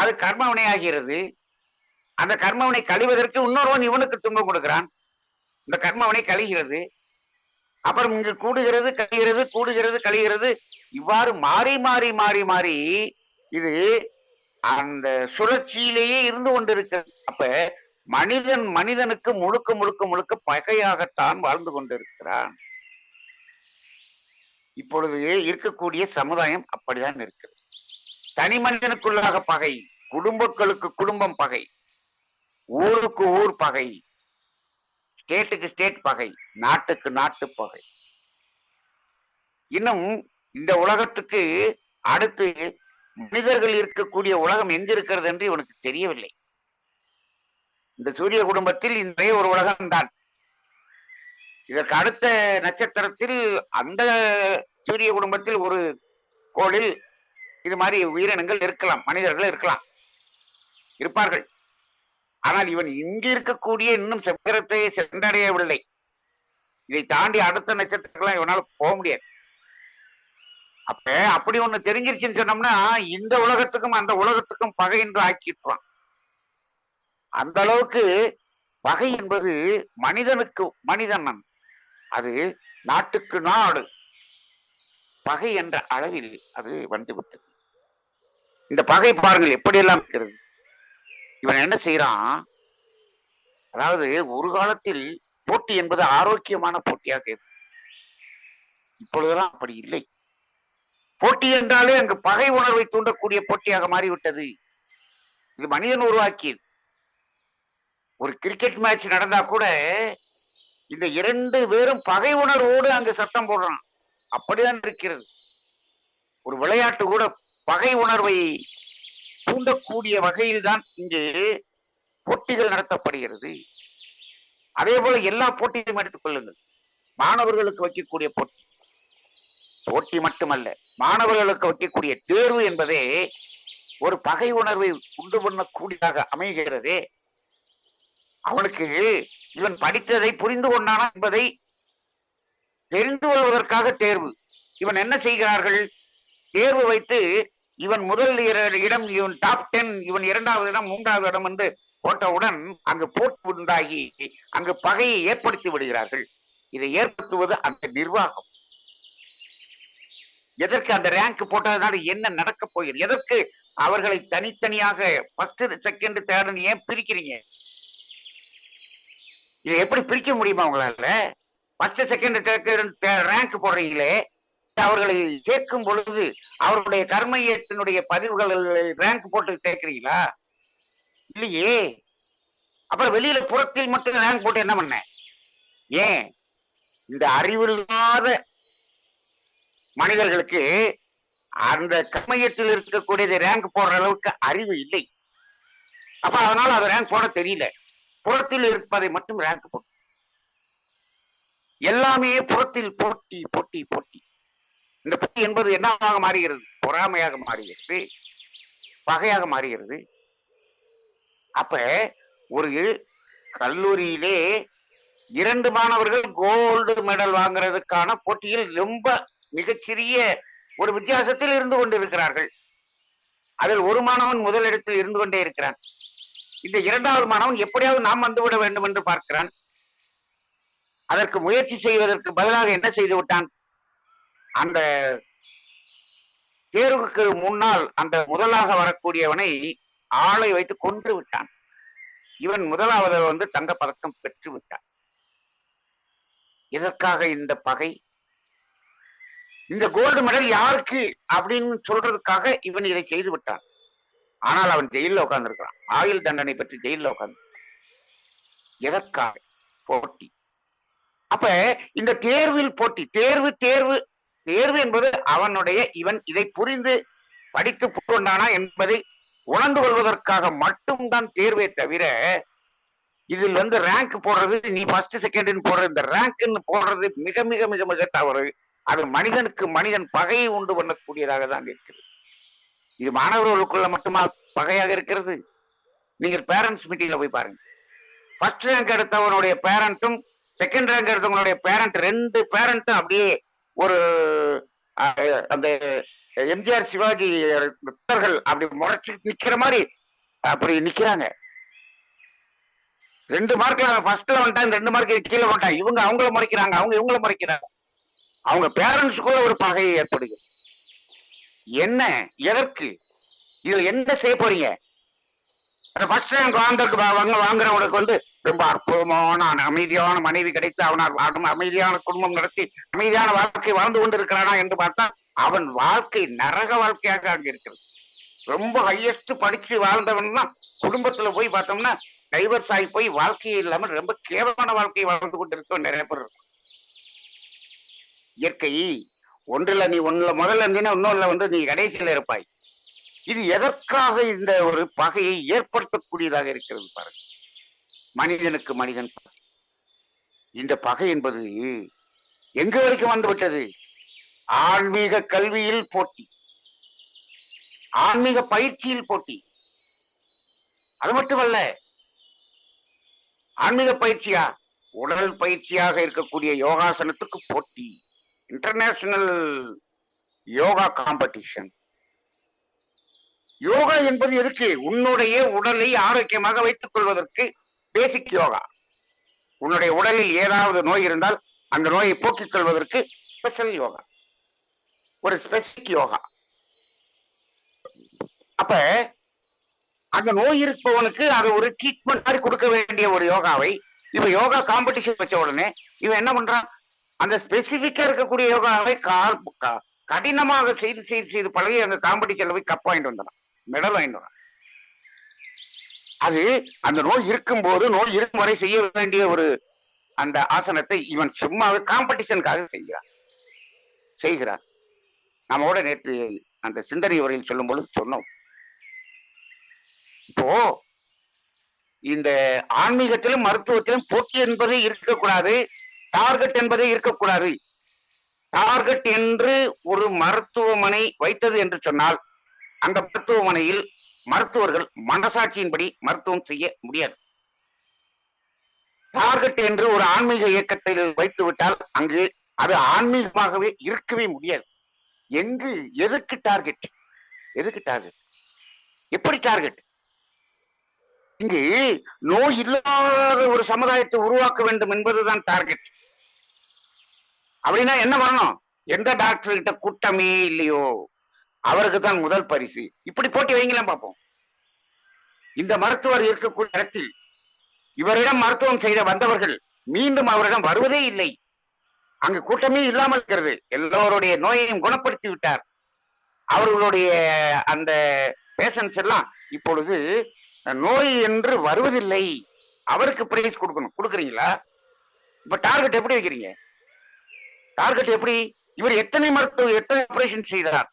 S1: அது கர்மவினையாகிறது. அந்த கர்மவினை கழிவதற்கு இன்னொருவன் இவனுக்கு துன்பம் கொடுக்கிறான், இந்த கர்மவினை கழிகிறது. அப்புறம் இங்கு கூடுகிறது கழிகிறது, கூடுகிறது கழிகிறது. இவ்வாறு மாறி மாறி மாறி மாறி இது அந்த சுழற்சியிலேயே இருந்து கொண்டிருக்கிறது. அப்ப மனிதன் மனிதனுக்கு முழுக்க முழுக்க முழுக்க பகையாகத்தான் வாழ்ந்து கொண்டிருக்கிறான். இப்பொழுது இருக்கக்கூடிய சமுதாயம் அப்படிதான் இருக்கிறது. தனி மனிதனுக்குள்ளாக பகை, குடும்பங்களுக்கு குடும்பம் பகை, ஊருக்கு ஊர் பகை, ஸ்டேட்டுக்கு ஸ்டேட் பகை, நாட்டுக்கு நாட்டு பகை. இன்னும் இந்த உலகத்துக்கு அடுத்து மனிதர்கள் இருக்கக்கூடிய உலகம் எங்கிருக்கிறது என்று இவனுக்கு தெரியவில்லை. இந்த சூரிய குடும்பத்தில் இந்த ஒரு உலகம்தான். இதற்கு அடுத்த நட்சத்திரத்தில் அந்த சூரிய குடும்பத்தில் ஒரு கோளில் இது மாதிரி உயிரினங்கள் இருக்கலாம், மனிதர்கள் இருக்கலாம், இருப்பார்கள். ஆனால் இவன் இங்கு இருக்கக்கூடிய இன்னும் சக்கரத்தை சென்றடையவில்லை. இதை தாண்டி அடுத்த நட்சத்திரங்களாம் இவனால போக முடியாது. அப்ப அப்படி ஒண்ணு தெரிஞ்சிருச்சுன்னு சொன்னோம்னா இந்த உலகத்துக்கும் அந்த உலகத்துக்கும் பகை என்று ஆக்கிட்டுவான். அந்த அளவுக்கு பகை என்பது மனிதனுக்கு மனிதன், அது நாட்டுக்கு நாடு பகை என்ற அளவில் அது வந்துவிட்டது. இந்த பகை பாருங்கள் எப்படியெல்லாம் இருக்கிறது. இவன் என்ன செய்யறான், அதாவது ஒரு காலத்தில் போட்டி என்பது ஆரோக்கியமான போட்டியாக இருக்கு. இப்பொழுதெல்லாம் அப்படி இல்லை. போட்டி என்றாலே அங்கு பகை உணர்வை தூண்டக்கூடிய போட்டியாக மாறிவிட்டது. இது மனிதன் உருவாக்கியது. ஒரு கிரிக்கெட் மேட்ச் நடந்தா கூட இந்த இரண்டு பேரும் பகை உணர்வோடு அங்கு சத்தம் போடுறான். அப்படிதான் இருக்கிறது. ஒரு விளையாட்டு கூட பகை உணர்வை தூண்டக்கூடிய வகையில் தான் இங்கு போட்டிகள் நடத்தப்படுகிறது. அதே போல எல்லா போட்டியும் எடுத்துக் கொள்ளுங்கள். மாணவர்களுக்கு வைக்கக்கூடிய போட்டி, போட்டி மட்டுமல்ல, மாணவர்களுக்கு வைக்கக்கூடிய தேர்வு என்பதே ஒரு பகை உணர்வை உண்டு பண்ணக்கூடியதாக அமைகிறதே. அவனுக்கு இவன் படித்ததை புரிந்து கொண்டானா என்பதை தெரிந்து கொள்வதற்காக தேர்வு. இவன் என்ன செய்கிறார்கள், தேர்வு வைத்து இவன் முதல் இடம், இவன் டாப் 10, இவன் இரண்டாவது இடம், மூன்றாவது இடம் என்று போட்டவுடன் அங்கு போட்டி உண்டாகி அங்கு பகையை ஏற்படுத்தி விடுகிறார்கள். இதை ஏற்படுத்துவது அந்த நிர்வாகம். எதற்கு அந்த ரேங்க் போட்டதுனால என்ன நடக்க போகிறது, எதற்கு அவர்களை தனித்தனியாக ஃபர்ஸ்ட் செகண்ட் தேர்ட் ஏன் பிரிக்கிறீங்க? இதை எப்படி பிரிக்க முடியுமா உங்களால? ஃபர்ஸ்ட் செகண்ட் ரேங்க் போடுறீங்களே, அவர்களை சேர்க்கும் பொழுது அவருடைய கர்மயத்தினுடைய பதிவுகள் ரேங்க் போட்டு சேர்க்கிறீங்களா? இல்லையே. அப்புறம் வெளியில புறத்தில் மட்டும் ரேங்க் போட்டு என்ன பண்ண? ஏன் இந்த அறிவில்லாத மனிதர்களுக்கு அந்த கர்மயத்தில் இருக்கக்கூடியதை ரேங்க் போடுற அளவுக்கு அறிவு இல்லை. அப்ப அதனால அது ரேங்க் போட தெரியல. புறத்தில் இருப்பதை மட்டும் ரேங்க் போட்டு, எல்லாமே புறத்தில் போட்டி போட்டி போட்டி. இந்த போட்டி என்பது என்னவாக மாறுகிறது? பொறாமையாக மாறுகிறது, பகையாக மாறுகிறது. அப்ப ஒரு கல்லூரியிலே 2 மாணவர்கள் கோல்டு மெடல் வாங்குறதுக்கான போட்டியில் ரொம்ப மிகச்சிறிய ஒரு வித்தியாசத்தில் இருந்து கொண்டிருக்கிறார்கள். அதில் ஒரு மாணவன் முதலிடத்தில் இருந்து கொண்டே இருக்கிறான். இந்த 2வது மாணவன் எப்படியாவது நாம் வந்துவிட வேண்டும் என்று பார்க்கிறான். அதற்கு முயற்சி செய்வதற்கு பதிலாக என்ன செய்து விட்டான்? அந்த தேர்வுக்கு முன்னால் அந்த முதலாக வரக்கூடியவனை ஆளை வைத்து கொன்று விட்டான். இவன் முதலாவது வந்து தங்கப் பதக்கம் பெற்று விட்டான். எதற்காக இந்த பகை? இந்த கோல்டு மெடல் யாருக்கு அப்படின்னு சொல்றதுக்காக இவன் இதை செய்து விட்டான். ஆனால் அவன் ஜெயில உட்கார்ந்து இருக்கிறான். ஆயுள் தண்டனை பெற்று ஜெயில உட்கார்ந்து. எதற்காக? போட்டி. அப்ப இந்த தேர்வில் போட்டி, தேர்வு தேர்வு தேர்வு என்பது அவனுடைய இவன் இதை புரிந்து படித்து கொண்டானா என்பதை உணர்ந்து கொள்வதற்காக மட்டும்தான் தேர்வே தவிர இதில் வந்து ரேங்க் போடுறது, நீ ஃபர்ஸ்ட் செகண்ட் போடுற இந்த ரேங்க்னு போடுறது மிக மிக மிக மிக தவறு. அது மனிதனுக்கு மனிதன் பகையை உண்டு பண்ணக்கூடியதாக தான் இருக்கிறது. இது மாணவர்களுக்குள்ள மட்டுமா பகையாக இருக்கிறது? நீங்கள் பேரண்ட்ஸ் மீட்டிங்ல போய் பாருங்க. ஃபர்ஸ்ட் ரேங்க் எடுத்தவனுடைய பேரண்ட்டும் செகண்ட் ரேங்க் எடுத்தவனுடைய பேரண்ட் 2 பேரண்ட்டும் அப்படியே ஒரு அந்த எம்ஜிஆர் சிவாஜி பக்தர்கள் அப்படி முறைச்சு நிக்கிற மாதிரி அப்படி நிக்கிறாங்க. 2 மார்க்ல ஃபர்ஸ்ட்ல வந்துட்டான், 2 மார்க் கீழே வந்துட்டான். இவங்க அவங்கள முறைக்கிறாங்க, அவங்க இவங்கள முறைக்கிறாங்க. அவங்க பேரண்ட்ஸுக்குள்ள ஒரு பகை ஏற்படுகிறது. என்ன? எதற்கு? இதுல என்ன செய்ய போறீங்க? ஃபர்ஸ்ட் ரேங்க் வாங்குறவனுக்கு வந்து ரொம்ப அற்புதமான அமைதியான மனைவி கிடைத்து அவனால் அமைதியான குடும்பம் நடத்தி அமைதியான வாழ்க்கை வாழ்ந்து கொண்டு இருக்கிறானா என்று பார்த்தா அவன் வாழ்க்கை நரக வாழ்க்கையாக அங்க இருக்கிறது. ரொம்ப ஹையஸ்ட் படிச்சு வாழ்ந்தவன் தான் குடும்பத்துல போய் பார்த்தோம்னா டைவர்ஸ் ஆகி போய் வாழ்க்கையே இல்லாம ரொம்ப கேவலமான வாழ்க்கையை வாழ்ந்து கொண்டு இருக்க நிறைய பேர் இருக்கும். இயற்கை ஒன்றுல நீ ஒண்ணுல முதல்ல இருந்தீங்கன்னா இன்னொன்னுல வந்து நீ கடைசியில இருப்பாய். இது எதற்காக இந்த ஒரு பகையை ஏற்படுத்தக்கூடியதாக இருக்கிறது பாருங்க. மனிதனுக்கு மனிதன் பகை. இந்த பகை என்பது எங்க வரைக்கும் வந்து விட்டது? ஆன்மீக கல்வியில் போட்டி, ஆன்மீக பயிற்சியில் போட்டி. அது மட்டுமல்ல, ஆன்மீக பயிற்சியா, உடல் பயிற்சியாக இருக்கக்கூடிய யோகாசனத்துக்கு போட்டி. International yoga competition. யோகா என்பது எதுக்கு? உன்னுடைய உடலை ஆரோக்கியமாக வைத்துக் கொள்வதற்கு. பேசிக் யோகா. உன்னுடைய உடலில் ஏதாவது நோய் இருந்தால் அந்த நோயை போக்கிக் கொள்வதற்கு ஸ்பெஷல் யோகா, ஒரு ஸ்பெசிபிக் யோகா. அப்ப அந்த நோய் இருப்பவனுக்கு அது ஒரு ட்ரீட்மெண்ட் மாதிரி கொடுக்க வேண்டிய ஒரு யோகாவை இப்ப யோகா காம்படிஷன் வச்ச உடனே இவன் என்ன பண்றான்? அந்த ஸ்பெசிபிக்கா இருக்கக்கூடிய யோகாவை கடினமாக செய்து செய்து செய்து பழகி அந்த காம்படிஷன்ல போய் கப் வாங்கிட்டு வந்துடும், மெடல் வாங்கிட்டு வரான். அது அந்த நோய் இருக்கும் போது நோய் இருக்கும் வரை செய்ய வேண்டிய ஒரு அந்த ஆசனத்தை இவன் சும்மாவே காம்படிஷனுக்காக செய்கிறான். நம்மோட நேற்று அந்த சிந்தனை உரையில் சொல்லும் பொழுது சொன்னோம். இப்போ இந்த ஆன்மீகத்திலும் மருத்துவத்திலும் போட்டி என்பதே இருக்கக்கூடாது, டார்கெட் என்பதே இருக்கக்கூடாது. டார்கெட் என்று ஒரு மருத்துவமனை வைத்தது என்று சொன்னால் அந்த மருத்துவமனையில் மருத்துவர்கள் மனசாட்சியின்படி மருத்துவம் செய்ய முடியாது. டார்கெட் என்று ஒரு ஆன்மீக இயக்கத்தில் வைத்து விட்டால் அங்கு அது ஆன்மீகமாகவே இருக்கவே முடியாது. எதுக்கு டார்கெட்? எதுக்கு டார்கெட்? எப்படி டார்கெட்? இங்கு நோய் இல்லாத ஒரு சமுதாயத்தை உருவாக்க வேண்டும் என்பதுதான் டார்கெட். அப்படின்னா என்ன பண்ணணும்? எந்த டாக்டர் கிட்ட கூட்டமே இல்லையோ அவருக்கு தான் முதல் பரிசு. இப்படி போட்டி வைங்கலாம் பார்ப்போம். இந்த மருத்துவர் இருக்கக்கூடிய இடத்தில் இவரிடம் மருத்துவம் செய்த வந்தவர்கள் மீண்டும் அவரிடம் வருவதே இல்லை. அங்கு கூட்டமே இல்லாமல் இருக்கிறது. எல்லோருடைய நோயையும் குணப்படுத்தி விட்டார். அவர்களுடைய அந்த பேஷன்ஸ் எல்லாம் இப்பொழுது நோய் என்று வருவதில்லை. அவருக்கு பிரைஸ் கொடுக்கணும். கொடுக்குறீங்களா? இப்ப டார்கெட் எப்படி வைக்கிறீங்க? டார்கெட் எப்படி? இவர் எத்தனை ஆபரேஷன் செய்தார்?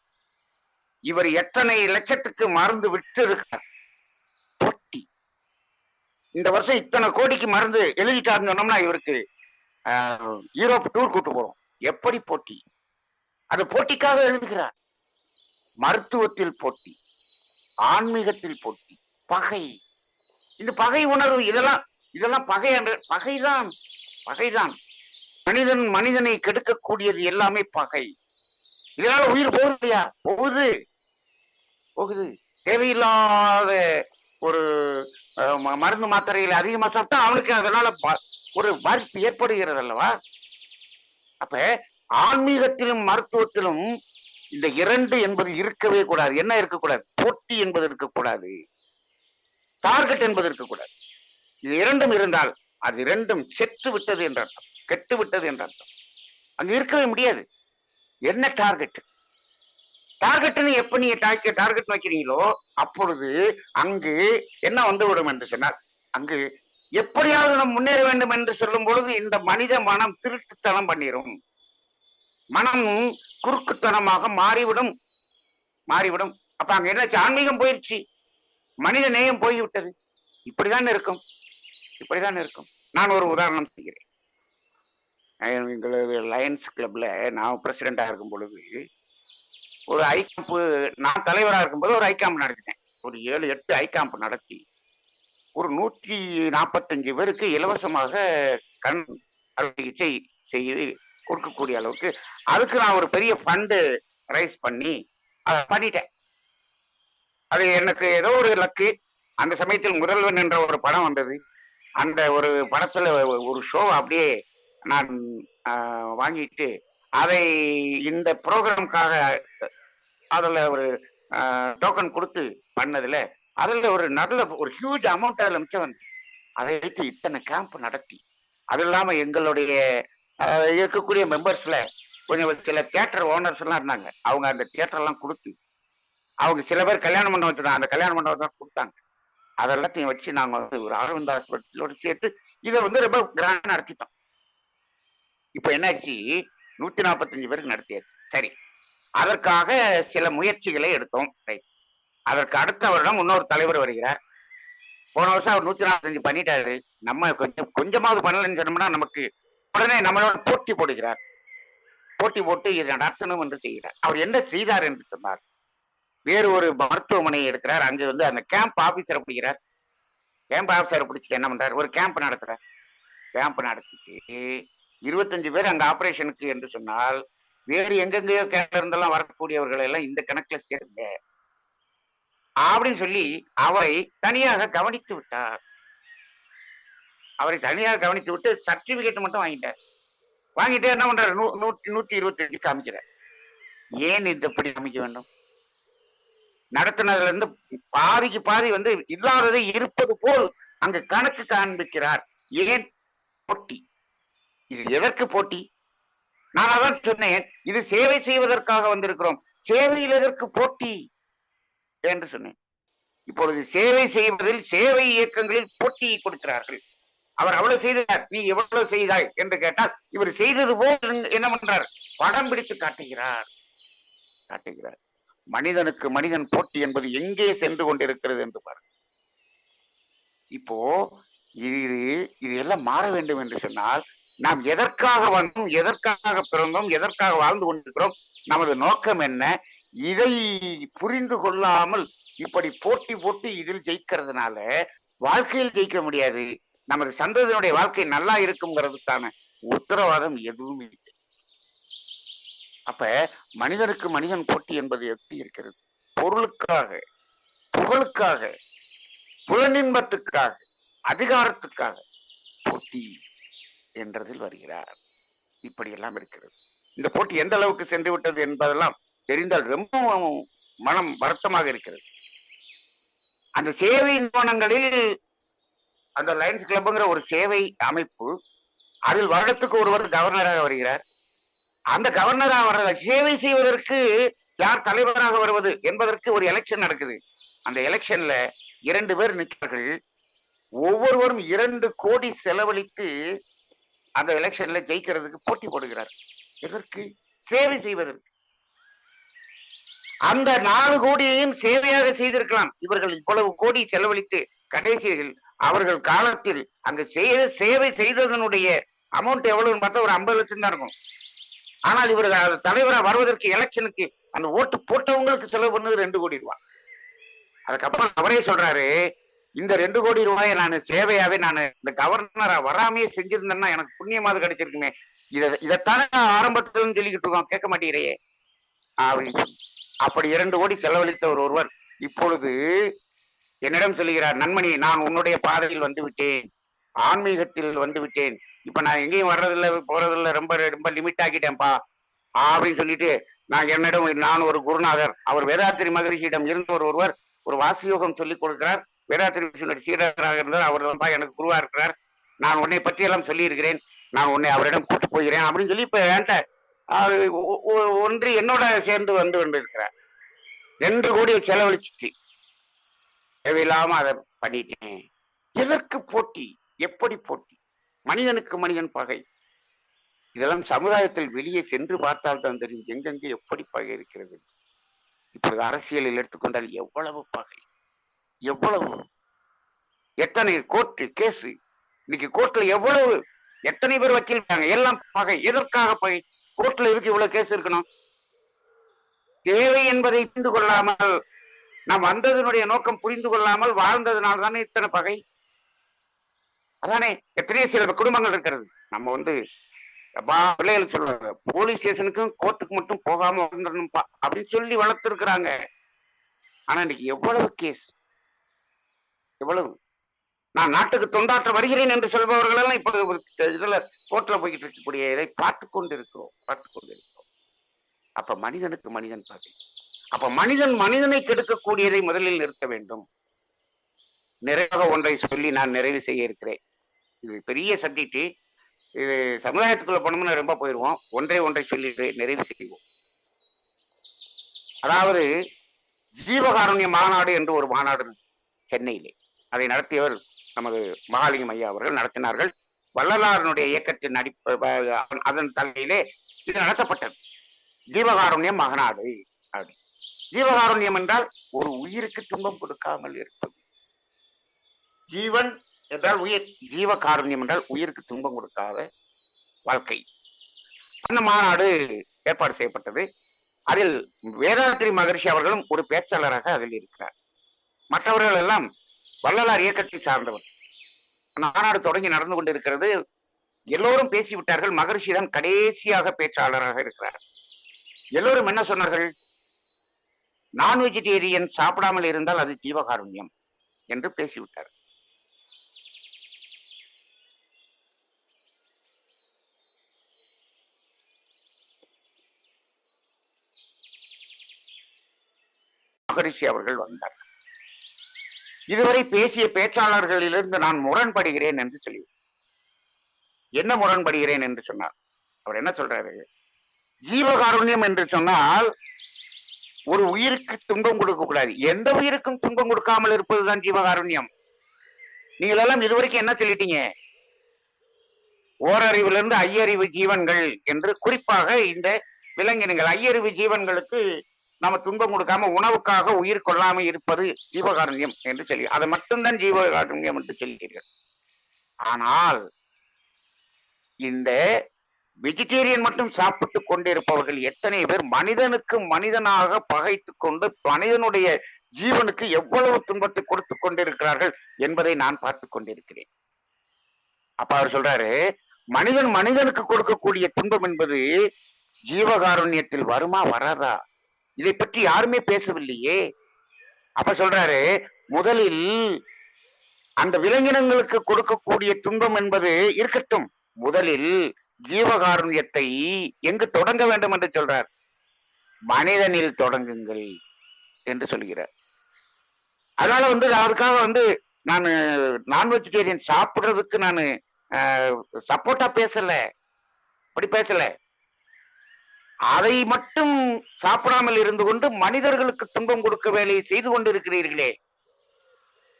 S1: இவர் எத்தனை லட்சத்துக்கு மருந்து விட்டு இருக்கார்? போட்டி. இந்த வருஷம் இத்தனை கோடிக்கு மருந்து எழுதிட்டாருன்னு சொன்னோம்னா இவருக்கு யூரோப் டூர் கூட்டு போறோம். எப்படி போட்டி? அது போட்டிக்காக எழுதுகிறார். மருத்துவத்தில் போட்டி, ஆன்மீகத்தில் போட்டி, பகை. இந்த பகை உணர்வு இதெல்லாம் இதெல்லாம் பகை என்ற பகைதான் பகைதான். மனிதனை கெடுக்கக்கூடியது எல்லாமே பகை. இதனால உயிர் போகுது இல்லையா? போகுது போகுது. தேவையில்லாத ஒரு மருந்து மாத்திரைகளை அதிகமா சாப்பிட்டா அவனுக்கு அதனால ஒரு பாதிப்பு ஏற்படுகிறது அல்லவா? அப்ப ஆன்மீகத்திலும் மருத்துவத்திலும் இந்த இரண்டு என்பது இருக்கவே கூடாது. என்ன இருக்கக்கூடாது? போட்டி என்பது இருக்கக்கூடாது. டார்கெட் என்பது இருக்கக்கூடாது. இது இரண்டும் இருந்தால் அது இரண்டும் செத்து விட்டது என்ற அர்த்தம், கெட்டு விட்டது என்ற அர்த்தம். அங்க இருக்கவே முடியாது. என்ன டார்கெட்? டார்கெட்னு எப்ப நீங்க டார்கெட் வைக்கிறீங்களோ அப்பொழுது அங்கு என்ன வந்துவிடும் என்று சொன்னால், அங்கு எப்படியாவது நாம் முன்னேற வேண்டும் என்று சொல்லும் பொழுது இந்த மனித மனம் திருட்டுத்தனம் பண்ணிடும். மனம் குறுக்குத்தனமாக மாறிவிடும் மாறிவிடும். அப்ப அங்க என்ன? ஆன்மீகம் போயிடுச்சு, மனித நேயம் போய்விட்டது. இப்படிதான் இருக்கும், இப்படிதான் இருக்கும். நான் ஒரு உதாரணம் செய்கிறேன். எங்களது லயன்ஸ் கிளப்ல நான் பிரசிடண்டா இருக்கும் பொழுது ஒரு ஐகாம்ப், நான் தலைவராக இருக்கும்போது ஒரு ஐகாம்ப் நடத்தினேன். ஒரு 7-8 ஐகாம்ப் நடத்தி ஒரு 145 பேருக்கு இலவசமாக கண் அறுவை சிகிச்சை செய்து கொடுக்கக்கூடிய அளவுக்கு அதுக்கு நான் ஒரு பெரிய ஃபண்டு ரைஸ் பண்ணி அதை பண்ணிட்டேன். அது எனக்கு ஏதோ ஒரு லக்கு. அந்த சமயத்தில் முதல்வன் என்ற ஒரு படம் வந்தது. அந்த ஒரு படத்துல ஒரு ஷோ அப்படியே நான் வாங்கிட்டு அதை இந்த ப்ரோக்ராமுக்காக அதுல ஒரு டோக்கன் கொடுத்து பண்ணதுல அதுல ஒரு நல்ல ஒரு ஹியூஜ் அமௌண்ட் அதுல மிச்சம் வந்து அதை வைத்து இத்தனை கேம்ப் நடத்தி, அது இல்லாம எங்களுடைய இருக்கக்கூடிய மெம்பர்ஸ்ல கொஞ்சம் சில தியேட்டர் ஓனர்ஸ் எல்லாம் இருந்தாங்க. அவங்க அந்த தியேட்டர் எல்லாம் கொடுத்து, அவங்க சில பேர் கல்யாண மண்டபம் வச்சுதான், அந்த கல்யாண மண்டபம் தான் கொடுத்தாங்க. அதெல்லாத்தையும் வச்சு நாங்க வந்து ஒரு அரவிந்த் ஹாஸ்பிட்டலோட சேர்த்து இதை வந்து ரொம்ப கிராண்ட் நடத்திட்டோம். இப்ப என்னாச்சு? 145 பேருக்கு நடத்தியாச்சு. சரி, அதற்காக சில முயற்சிகளை எடுத்தோம். அதற்கு அடுத்த வருடம் இன்னொரு தலைவர் வருகிறார். போன வருஷம் அவர் 145 பண்ணிட்டாரு. நம்ம கொஞ்சமாவது பண்ணலன்னு சொன்னோம்னா நமக்கு உடனே நம்மளோட போட்டி போடுகிறார். போட்டி போட்டு இதை நடத்தணும் என்று செய்கிறார். அவர் என்ன செய்தார் என்று சொன்னார், வேறு ஒரு மருத்துவமனையை எடுக்கிறார். அங்க வந்து அந்த கேம்ப் ஆபீசரை பிடிக்கிறார். கேம்ப் ஆபீசரை பிடிச்சி என்ன பண்றாரு, ஒரு கேம்ப் நடத்துறார். கேம்ப் நடத்திட்டு 25 பேர் அங்க ஆபரேஷனுக்கு என்று சொன்னால் வேறு எங்கெங்கயோ கேம்ப்ல இருந்தெல்லாம் வரக்கூடியவர்கள் எல்லாம் இந்த கணக்குல சேருங்க அப்படின்னு சொல்லி அவரை தனியாக கவனித்து விட்டார். அவரை தனியாக கவனித்து விட்டு சர்டிபிகேட் மட்டும் வாங்கிட்டார். வாங்கிட்டு என்ன பண்றாரு, 125 காமிக்கிறார். ஏன் இப்படி காமிக்க வேண்டும்? நடத்தினதுல இருந்து பாதிக்கு பாதி வந்து இல்லாததை இருப்பது போல் அங்கு கணக்கு காண்பிக்கிறார். ஏன்? போட்டி. இது எதற்கு போட்டி? நான் அதான் சொன்னேன், இது சேவை செய்வதற்காக வந்திருக்கிறோம், சேவையில் எதற்கு போட்டி என்று சொன்னேன். இப்பொழுது சேவை செய்வதில், சேவை இயக்கங்களில் போட்டியை கொடுக்கிறார்கள். அவர் அவ்வளவு செய்தார், நீ எவ்வளவு செய்தாய் என்று கேட்டால் இவர் செய்தது போல் என்ன பண்றார், படம் பிடித்து காட்டுகிறார். மனிதனுக்கு மனிதன் போட்டி என்பது எங்கே சென்று கொண்டிருக்கிறது என்று பாருங்க. இப்போ இது எல்லாம் மாற வேண்டும் என்று சொன்னால் நாம் எதற்காக வந்தோம், எதற்காக பிறந்தோம், எதற்காக வாழ்ந்து கொண்டிருக்கிறோம், நமது நோக்கம் என்ன, இதை புரிந்து கொள்ளாமல் இப்படி போட்டி போட்டு இதில் ஜெயிக்கிறதுனால வாழ்க்கையில் ஜெயிக்க முடியாது. நமது சந்ததியினுடைய வாழ்க்கை நல்லா இருக்குங்கிறதுக்கான உத்தரவாதம் எதுவும் இல்லை. அப்ப மனிதனுக்கு மனிதன் போட்டி என்பது எப்படி இருக்கிறது? பொருளுக்காக, புகழுக்காக, புலனின்பத்துக்காக, அதிகாரத்துக்காக போட்டி என்றதில் வருகிறார். இப்படி எல்லாம் இருக்கிறது. இந்த போட்டி எந்த அளவுக்கு சென்று விட்டது என்பதெல்லாம் தெரிந்தால் ரொம்ப மனம் வருத்தமாக இருக்கிறது. அந்த சேவை நிறுவனங்களில் அந்த லயன்ஸ் கிளப்ங்கிற ஒரு சேவை அமைப்பு, அதில் வருடத்துக்கு ஒருவர் கவர்னராக வருகிறார். அந்த கவர்னராக வர்ற சேவை செய்வதற்கு யார் தலைவராக வருவது என்பதற்கு ஒரு எலெக்ஷன் நடக்குது. அந்த எலெக்ஷன்ல 2 பேர் நிற்கிறார்கள். ஒவ்வொருவரும் 2 கோடி செலவழித்து அந்த எலெக்ஷன்ல ஜெயிக்கிறதுக்கு போட்டி போடுகிறார். எதற்கு? சேவை செய்வதற்கு. அந்த 4 கோடியையும் சேவையாக செய்திருக்கலாம். இவர்கள் இவ்வளவு கோடி செலவழித்து கடைசியில் அவர்கள் காலத்தில் அங்க சேவை செய்ததனுடைய அமௌண்ட் எவ்வளவுன்னு பார்த்தா ஒரு 50 லட்சம் தான் இருக்கும். ஆனால் இவர்கள் தலைவராக வருவதற்கு எலெக்ஷனுக்கு அந்த ஓட்டு போட்டவங்களுக்கு செலவு பண்ணது 2 கோடி ரூபாய். அதுக்கப்புறம் அவரே சொல்றாரு, இந்த 2 கோடி ரூபாயை நான் சேவையாவே நான் இந்த கவர்னரா வராமையே செஞ்சிருந்தேன்னா எனக்கு புண்ணியமாவது கிடைச்சிருக்குமே. இதைத்தானே ஆரம்பத்துல சொல்லிக்கிட்டு இருக்கோம், கேட்க மாட்டேங்கிறையே அப்படின்னு சொல்லி. அப்படி 2 கோடி செலவழித்த ஒருவர் இப்பொழுது என்னிடம் சொல்லுகிறார், நண்மணி நான் உன்னுடைய பாதையில் வந்து விட்டேன், ஆன்மீகத்தில் வந்து விட்டேன், இப்ப நான் எங்கேயும் வர்றதில்ல போறதில்ல, ரொம்ப ரொம்ப லிமிட் ஆக்கிட்டேன்ப்பா அப்படின்னு சொல்லிட்டு நான் ஒரு குருநாதர், அவர் வேதாத்திரி மகரிஷியிடம் இருந்த ஒருவர் ஒரு வாசியோகம் சொல்லிக் கொடுக்கிறார். வேதாத்திரி மகரிஷியுடைய சீடராக இருந்தார், அவர் தான் எனக்கு குருவா இருக்கிறார். நான் உன்னை பற்றி எல்லாம் சொல்லி இருக்கிறேன், நான் உன்னை அவரிடம் கூட்டு போகிறேன் அப்படின்னு சொல்லி இப்ப என்கிட்ட ஒன்று என்னோட சேர்ந்து வந்து கொண்டிருக்கிறார். 2 கோடியை செலவழிச்சிட்டு தேவையில்லாம அதை பண்ணிட்டேன். எதற்கு போட்டி? எப்படி போட்டி? மனிதனுக்கு மனிதன் பகை. இதெல்லாம் சமுதாயத்தில் வெளியே சென்று பார்த்தால் தான் தெரியும் எங்கெங்கே எப்படி பகை இருக்கிறது. இப்பொழுது அரசியலில் எடுத்துக்கொண்டால் எவ்வளவு பகை, எவ்வளவு, எத்தனை கோர்ட்டு கேஸ், இன்னைக்கு கோர்ட்ல எவ்வளவு, எத்தனை பேர் வக்கீல் இருக்காங்க, எல்லாம் பகை. எதற்காக பகை? கோர்ட்ல எதுக்கு இவ்வளவு கேஸ் இருக்கணும்? தேவை என்பதை புரிந்து கொள்ளாமல், நாம் வந்ததனுடைய நோக்கம் புரிந்து கொள்ளாமல் வாழ்ந்ததுனால தானே இத்தனை பகை. அதானே எத்தனையோ சில குடும்பங்கள் இருக்கிறது. நம்ம பிள்ளைகளுக்கு சொல்றாங்க, போலீஸ் ஸ்டேஷனுக்கும் கோர்ட்டுக்கு மட்டும் போகாம வந்துடணும்பா அப்படின்னு சொல்லி வளர்த்துருக்குறாங்க. ஆனா இன்னைக்கு எவ்வளவு கேஸ், எவ்வளவு. நான் நாட்டுக்கு தொண்டாற்ற வருகிறேன் என்று சொல்பவர்கள் எல்லாம் இப்ப இதுல கோர்ட்ல போய்கிட்டு இருக்கக்கூடிய இதை பார்த்து கொண்டிருக்கிறோம். அப்ப மனிதனுக்கு மனிதன் பகை. அப்ப மனிதன் மனிதனை கெடுக்கக்கூடியதை முதலில் நிறுத்த வேண்டும். நிறைவாக ஒன்றை சொல்லி நான் நிறைவு செய்ய இருக்கிறேன். இது பெரிய சப்ஜெக்ட், இது சமுதாயத்துக்குள்ள போனோம்னு ரொம்ப போயிடுவோம். ஒன்றை சொல்லி நிறைவு செய்வோம். அதாவது ஜீவகாருண்ய மாநாடு என்று ஒரு மாநாடு சென்னையிலே, அதை நடத்தியவர் நமது மகாலிங்கம் ஐயா அவர்கள் நடத்தினார்கள். வள்ளலாரனுடைய இயக்கத்தின் அதன் தலையிலே இது நடத்தப்பட்டது. ஜீவகாருண்யம் மாநாடு. அப்படி ஜீவகாருண்யம் என்றால் ஒரு உயிருக்கு துன்பம் கொடுக்காமல் இருப்பது. ஜீவன் என்றால் உயிர், ஜீவகாருண்யம் என்றால் உயிருக்கு துன்பம் கொடுக்காத வாழ்க்கை. அந்த மாநாடு ஏற்பாடு செய்யப்பட்டது. அதில் வேதாத்திரி மகரிஷி அவர்களும் ஒரு பேச்சாளராக அதில் இருக்கிறார். மற்றவர்கள் எல்லாம் வள்ளலார் இயக்கத்தை சார்ந்தவர். மாநாடு தொடங்கி நடந்து கொண்டிருக்கிறது. எல்லோரும் பேசிவிட்டார்கள். மகரிஷி தான் கடைசியாக பேச்சாளராக இருக்கிறார். எல்லோரும் என்ன சொன்னார்கள்? நான் வெஜிடேரியன் சாப்பிடாமல் இருந்தால் அது ஜீவகாருண்யம் என்று பேசிவிட்டார். மகரிஷி அவர்கள் வந்தார். இதுவரை பேசிய பேச்சாளர்களிலிருந்து நான் முரண்படுகிறேன் என்று சொல்லி, என்ன முரண்படுகிறேன் என்று சொன்னார். அவர் என்ன சொல்றாரு? ஜீவகாருண்யம் என்று சொன்னால் ஒரு உயிருக்கு துன்பம் கொடுக்க கூடாது. எந்த உயிருக்கும் துன்பம் கொடுக்காமல் இருப்பதுதான் ஜீவகாருண்யம். நீங்கள் எல்லாம் இதுவரைக்கும் என்ன சொல்லிட்டீங்க? ஓரறிவிலிருந்து ஐயறிவு ஜீவன்கள் என்று, குறிப்பாக இந்த விலங்கினங்கள் ஐயறிவு ஜீவன்களுக்கு நம்ம துன்பம் கொடுக்காம உணவுக்காக உயிர் கொள்ளாமல் இருப்பது ஜீவகாருண்யம் என்று சொல்லி, அதை மட்டும்தான் ஜீவகாருண்யம் என்று சொல்கிறீர்கள். ஆனால் இந்த வெஜிடேரியன் மட்டும் சாப்பிட்டு கொண்டிருப்பவர்கள் எத்தனை பேர் மனிதனுக்கு மனிதனாக பகைத்து கொண்டு மனிதனுடைய ஜீவனுக்கு எவ்வளவு துன்பத்தை கொடுத்து கொண்டிருக்கிறார்கள் என்பதை நான் பார்த்து கொண்டிருக்கிறேன். அப்ப அவர் சொல்றாரு, மனிதன் மனிதனுக்கு கொடுக்கக்கூடிய துன்பம் என்பது ஜீவகாருண்யத்தில் வருமா வராதா? இதை பற்றி யாருமே பேசவில்லையே. அப்ப சொல்றாரு, முதலில் அந்த விலங்கினங்களுக்கு கொடுக்கக்கூடிய துன்பம் என்பது இருக்கட்டும், முதலில் ஜீவகாருண்யத்தை எங்கு தொடங்க வேண்டும் என்று சொல்றார்? மனிதனில் தொடங்குங்கள் என்று சொல்கிறார். அதனால அதுக்காக நான் நான் வெஜிடேரியன் சாப்பிடுறதுக்கு நான் சப்போர்ட்டா பேசல, அப்படி பேசல. அதை மட்டும் சாப்பிடாமல் இருந்து கொண்டு மனிதர்களுக்கு துன்பம் கொடுக்க வேலையை செய்து கொண்டிருக்கிறீர்களே,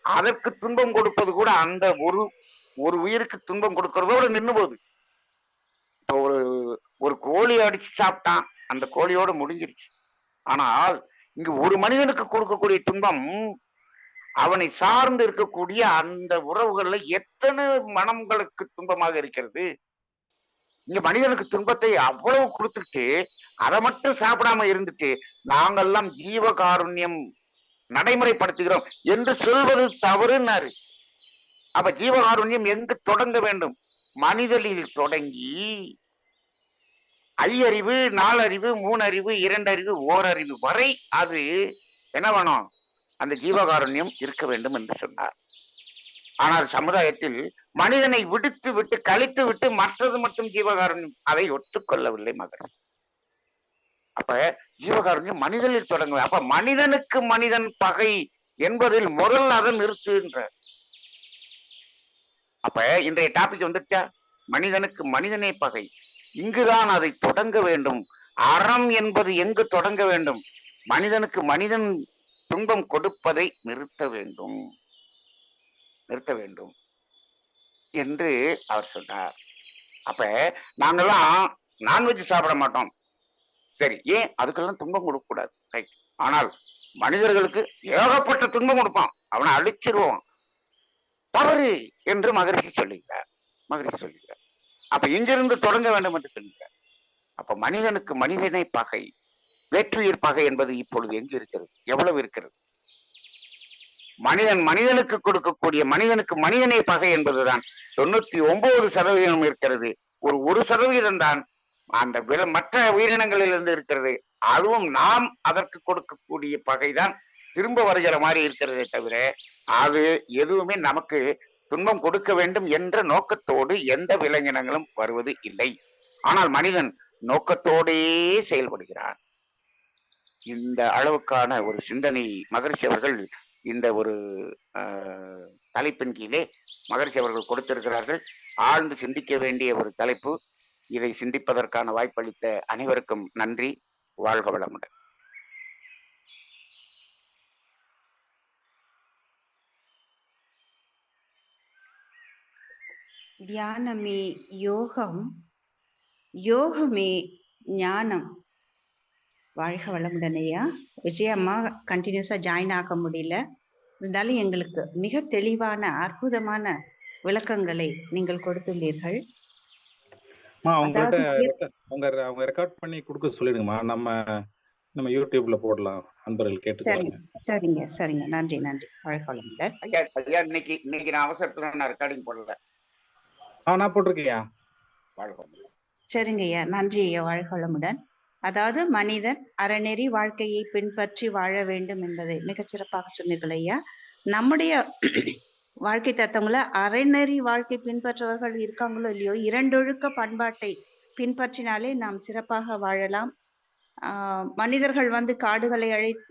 S1: அதற்கு துன்பம் கொடுப்பது கூட அந்த ஒரு உயிருக்கு துன்பம் கொடுக்கறதோடு நின்று போகுது. இப்போ ஒரு கோழி அடிச்சு சாப்பிட்டான், அந்த கோழியோட முடிஞ்சிருச்சு. ஆனால் இங்கு ஒரு மனிதனுக்கு கொடுக்கக்கூடிய துன்பம் அவனை சார்ந்து இருக்கக்கூடிய அந்த உறவுகள்ல எத்தனை மனங்களுக்கு துன்பமாக இருக்கிறது. இங்க மனிதனுக்கு துன்பத்தை அவ்வளவு கொடுத்துட்டு அதை மட்டும் சாப்பிடாம இருந்துட்டு நாங்கெல்லாம் ஜீவகாருண்யம் நடைமுறைப்படுத்துகிறோம் என்று சொல்வது தவறுன்னாரு. அப்ப ஜீவகாருண்யம் எங்கு தொடங்க வேண்டும்? மனிதனில் தொடங்கி ஐயறிவு, நாலறிவு, மூணறிவு, இரண்டறிவு, ஓரறிவு வரை அது என்ன வேணும்? அந்த ஜீவகாருண்யம் இருக்க வேண்டும் என்று சொன்னார். ஆனால் சமுதாயத்தில் மனிதனை விடுத்து விட்டு கழித்து விட்டு மற்றது மட்டும் ஜீவகாருண்யம் அதை ஒத்துக்கொள்ளவில்லை மகன். அப்ப ஜீவகாருண்யம் மனிதனில் தொடங்க. அப்ப மனிதனுக்கு மனிதன் பகை என்பதில் முதல் அதை நிறுத்துன்ற. அப்ப இன்றைய டாபிக் வந்துச்சா? மனிதனுக்கு மனிதனே பகை. இங்குதான் அதை தொடங்க வேண்டும். அறம் என்பது எங்கு தொடங்க வேண்டும்? மனிதனுக்கு மனிதன் துன்பம் கொடுப்பதை நிறுத்த வேண்டும், நிறுத்த வேண்டும் என்று அவர் சொன்னார். அப்ப நாங்கெல்லாம் நான்வெஜ் சாப்பிட மாட்டோம். சரி, ஏன்? அதுக்கெல்லாம் துன்பம் கொடுக்க கூடாது. ரைட். ஆனால் மனிதர்களுக்கு ஏகப்பட்ட துன்பம் கொடுப்பான், அவனை அழிச்சிருவான். தவறு என்று மகரிஷி சொல்லுகிறார். மகரிஷி சொல்லுகிறார். அப்ப இங்கிருந்து தொடங்க வேண்டும் என்று சொல்லுகிறார். அப்ப மனிதனுக்கு மனிதனை பகை, வேற்றுயிர் பகை என்பது இப்பொழுது எங்கு இருக்கிறது? எவ்வளவு இருக்கிறது? மனிதன் மனிதனுக்கு கொடுக்கக்கூடிய மனிதனுக்கு மனிதனை பகை என்பதுதான் 99% இருக்கிறது. ஒரு 1% தான் அந்த மற்ற உயிரினங்களிலிருந்து இருக்கிறது. அதுவும் நாம் அதற்கு கொடுக்கக்கூடிய பகைதான் திரும்ப வருகிற மாதிரி இருக்கிறதே தவிர அது எதுவுமே நமக்கு துன்பம் கொடுக்க வேண்டும் என்ற நோக்கத்தோடு எந்த விலங்கினங்களும் வருவது இல்லை. ஆனால் மனிதன் நோக்கத்தோடே செயல்படுகிறான். இந்த அளவுக்கான ஒரு சிந்தனை மகரிஷி அவர்கள் இந்த ஒரு தலைப்பின் கீழே மகரிஷி அவர்கள் கொடுத்திருக்கிறார்கள். ஆழ்ந்து சிந்திக்க வேண்டிய ஒரு தலைப்பு. இதை சிந்திப்பதற்கான வாய்ப்பளித்த அனைவருக்கும் நன்றி. வாழ்க வளமுடன்.
S3: தியானமே யோகம், யோகமே ஞானம். வாழ்க வளமுடன் ஐயா. விஜயம்மா கண்டினியூஸா ஜாயின் ஆக முடியல, இருந்தாலும் எங்களுக்கு மிக தெளிவான அற்புதமான விளக்கங்களை நீங்கள் கொடுத்துள்ளீர்கள்.
S2: அவங்க ரெக்கார்ட் பண்ணி கொடுக்க சொல்லிடுங்கம்மா. நம்ம யூடியூப்ல போடலாம், நண்பர்கள் கேட்டு.
S3: சரிங்க சரிங்க, நன்றி நன்றி. வாழ்க வளமுடன்
S1: ஐயா. இன்னைக்கு நான் அவசரத்துல நான் ரெக்கார்டிங் போடல.
S2: நான் போட்டிருக்கேன்.
S3: சரிங்க ஐயா, நன்றி ஐயா. வாழ்க வளமுடன். அதாவது மனிதன் அறநெறி வாழ்க்கையை பின்பற்றி வாழ வேண்டும் என்பதை மிகச்சிறப்பாக சொன்னீர்கள் ஐயா. நம்முடைய வாழ்க்கை தத்துவங்களை அறநெறி வாழ்க்கை பின்பற்றுவர்கள் இருக்காங்களோ இல்லையோ, இரண்டொழுக்க பண்பாட்டை பின்பற்றினாலே நாம் சிறப்பாக வாழலாம். மனிதர்கள் காடுகளை அழித்து